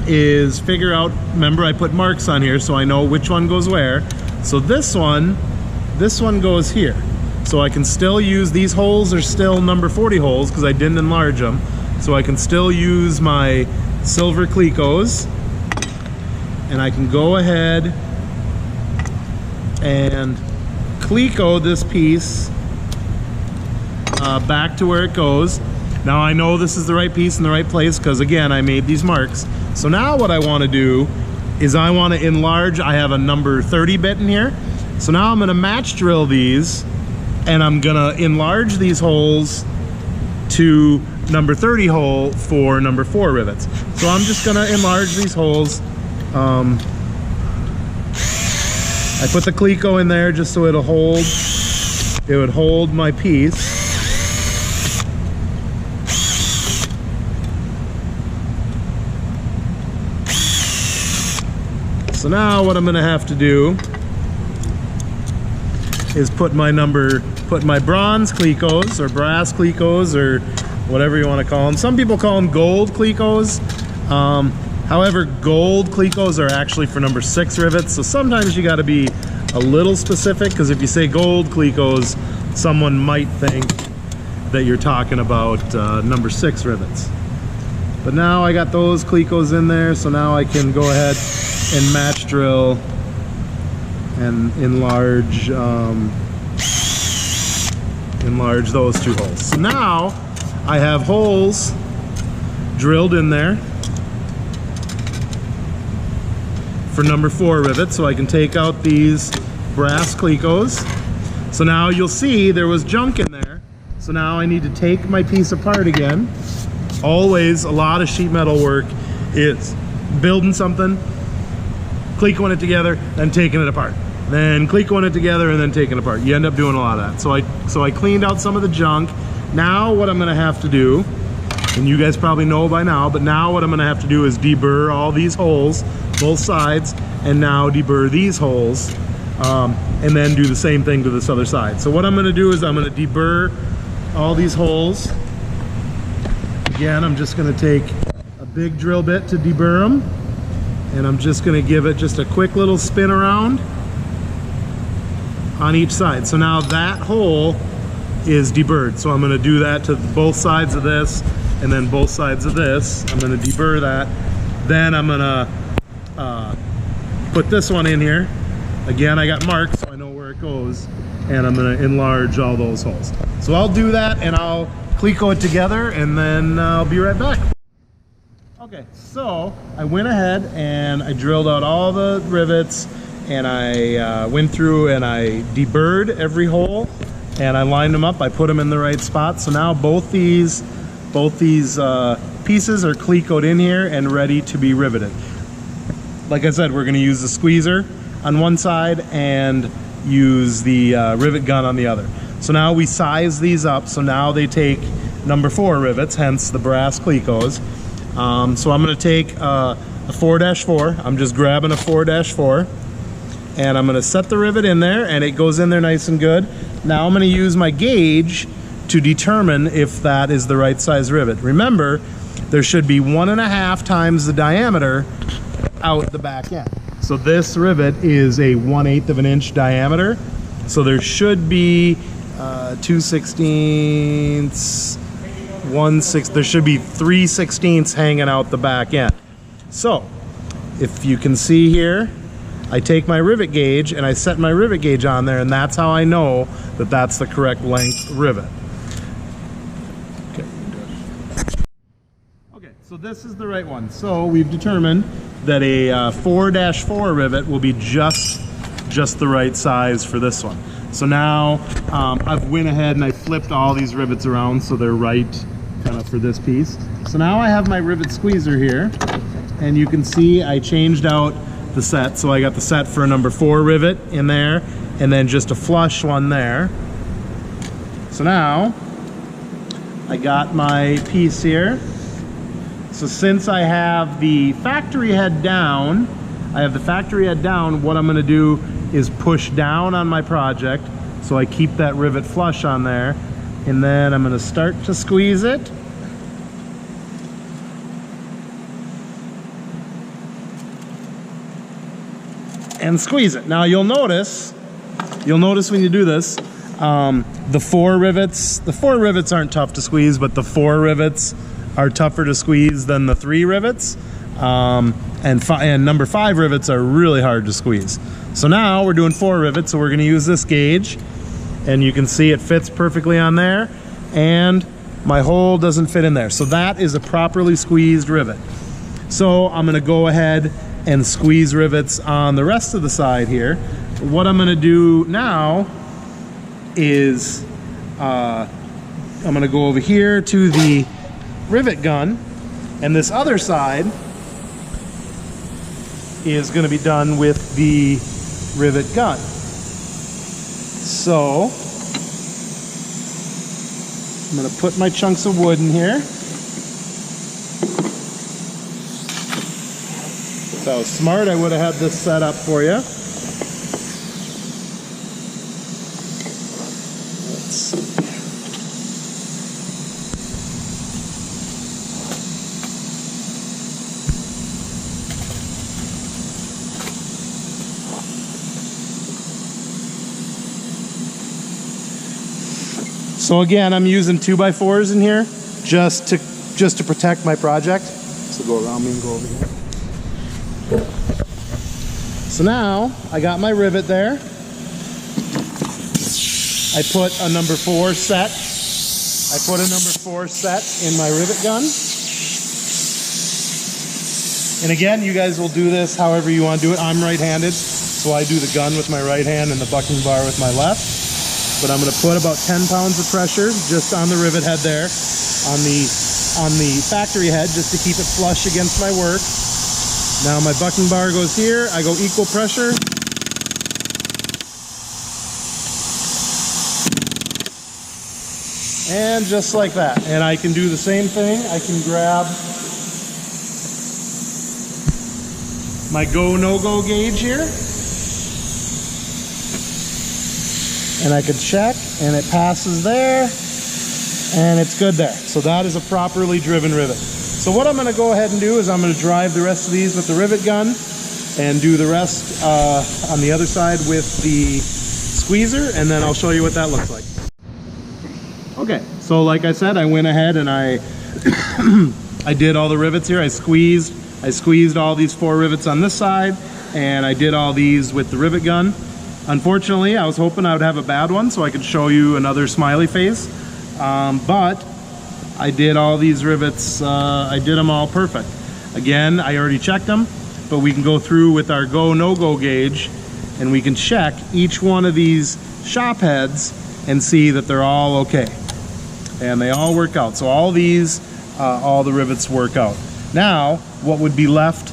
is figure out, remember I put marks on here so I know which one goes where. So this one goes here. So I can still use, these holes are still number 40 holes because I didn't enlarge them. So I can still use my silver Clecos, and I can go ahead and Cleco this piece back to where it goes. Now I know this is the right piece in the right place because, again, I made these marks. So now what I want to do is I want to enlarge. I have a number 30 bit in here. So now I'm going to match drill these, and I'm going to enlarge these holes to number 30 hole for number 4 rivets. So I'm just going to enlarge these holes. I put the cleco in there just so it'll hold. It would hold my piece. So now what I'm going to have to do is put my bronze clecos or brass clecos or whatever you want to call them. Some people call them gold clecos. However, gold clecos are actually for number 6 rivets. So sometimes you got to be a little specific, because if you say gold clecos, someone might think that you're talking about number 6 rivets. But now I got those clecos in there, so now I can go ahead and match drill and enlarge those 2 holes. So now I have holes drilled in there for number 4 rivets, so I can take out these brass clecos. So now you'll see there was junk in there. So now I need to take my piece apart again. Always, a lot of sheet metal work is building something, clecoing it together, then taking it apart. Then clecoing it together and then taking it apart. You end up doing a lot of that. So I cleaned out some of the junk. Now what I'm gonna have to do, and you guys probably know by now, but now what I'm gonna have to do is deburr all these holes, both sides, and now deburr these holes, and then do the same thing to this other side. So what I'm gonna do is I'm gonna deburr all these holes. Again, I'm just gonna take a big drill bit to deburr them, and I'm just gonna give it just a quick little spin around on each side. So now that hole is deburred. So I'm gonna do that to both sides of this, and then both sides of this. I'm gonna deburr that. Then I'm gonna put this one in here. Again, I got marks so I know where it goes, and I'm gonna enlarge all those holes. So I'll do that and I'll cleco it together, and then I'll be right back. Okay, so I went ahead and I drilled out all the rivets, and I went through and I deburred every hole, and I lined them up. I put them in the right spot. So now both these pieces are clecoed in here and ready to be riveted. Like I said, we're going to use the squeezer on one side and use the rivet gun on the other. So now we size these up, so now they take number 4 rivets, hence the brass clecos. So I'm going to take a 4-4. I'm just grabbing a 4-4, and I'm going to set the rivet in there, and it goes in there nice and good. Now I'm going to use my gauge to determine if that is the right size rivet. Remember, there should be 1.5 times the diameter out the back end. So this rivet is a 1/8 of an inch diameter. So there should be 2/16, 1/6, there should be 3/16 hanging out the back end. So if you can see here, I take my rivet gauge and I set my rivet gauge on there, and that's how I know that that's the correct length rivet. Okay, so this is the right one. So we've determined that a 4-4 rivet will be just the right size for this one. So now I've went ahead and I flipped all these rivets around so they're right kind of for this piece. So now I have my rivet squeezer here, and you can see I changed out the set. So I got the set for a number 4 rivet in there, and then just a flush one there. So now I got my piece here. So since I have the factory head down, what I'm gonna do is push down on my project so I keep that rivet flush on there, and then I'm gonna start to squeeze it. And squeeze it. Now you'll notice when you do this, the 4 rivets aren't tough to squeeze, but the 4 rivets are tougher to squeeze than the 3 rivets. And number 5 rivets are really hard to squeeze. So now we're doing 4 rivets, so we're gonna use this gauge, and you can see it fits perfectly on there, and my hole doesn't fit in there. So that is a properly squeezed rivet. So I'm gonna go ahead and squeeze rivets on the rest of the side here. What I'm gonna do now is I'm gonna go over here to the rivet gun, and this other side is gonna be done with the rivet gun. So I'm gonna put my chunks of wood in here. If I was smart, I would have had this set up for you. Let's see. So again, I'm using 2x4s in here just to protect my project. So go around me and go over here. So now I got my rivet there. I put a number 4 set. I put a number 4 set in my rivet gun. And again, you guys will do this however you want to do it. I'm right-handed, so I do the gun with my right hand and the bucking bar with my left. But I'm going to put about 10 pounds of pressure just on the rivet head there, on the factory head, just to keep it flush against my work. Now my bucking bar goes here, I go equal pressure. And just like that. And I can do the same thing. I can grab my go, no-go gauge here. And I could check, and it passes there, and it's good there. So that is a properly driven rivet. So what I'm gonna go ahead and do is I'm gonna drive the rest of these with the rivet gun and do the rest on the other side with the squeezer, and then I'll show you what that looks like. Okay, so like I said, I went ahead and I did all the rivets here. I squeezed all these 4 rivets on this side, and I did all these with the rivet gun. Unfortunately, I was hoping I would have a bad one so I could show you another smiley face, but I did all these rivets, I did them all perfect. Again, I already checked them, but we can go through with our go, no-go gauge, and we can check each one of these shop heads and see that they're all okay. And they all work out. So all these, all the rivets work out. Now, what would be left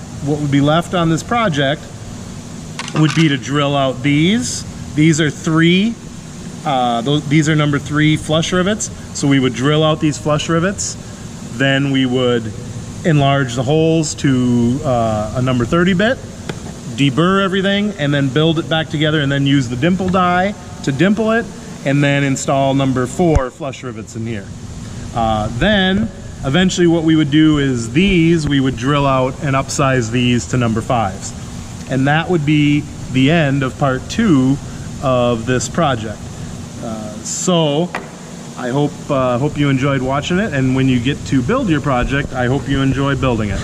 on this project would be to drill out these. These are 3. These are number 3 flush rivets. So we would drill out these flush rivets. Then we would enlarge the holes to a number 30 bit, deburr everything, and then build it back together, and then use the dimple die to dimple it, and then install number 4 flush rivets in here. Then eventually what we would do is we would drill out and upsize these to number 5s. And that would be the end of part 2 of this project. So I hope you enjoyed watching it, and when you get to build your project, I hope you enjoy building it.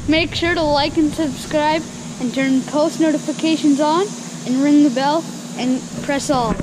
Make sure to like and subscribe and turn post notifications on and ring the bell and press all.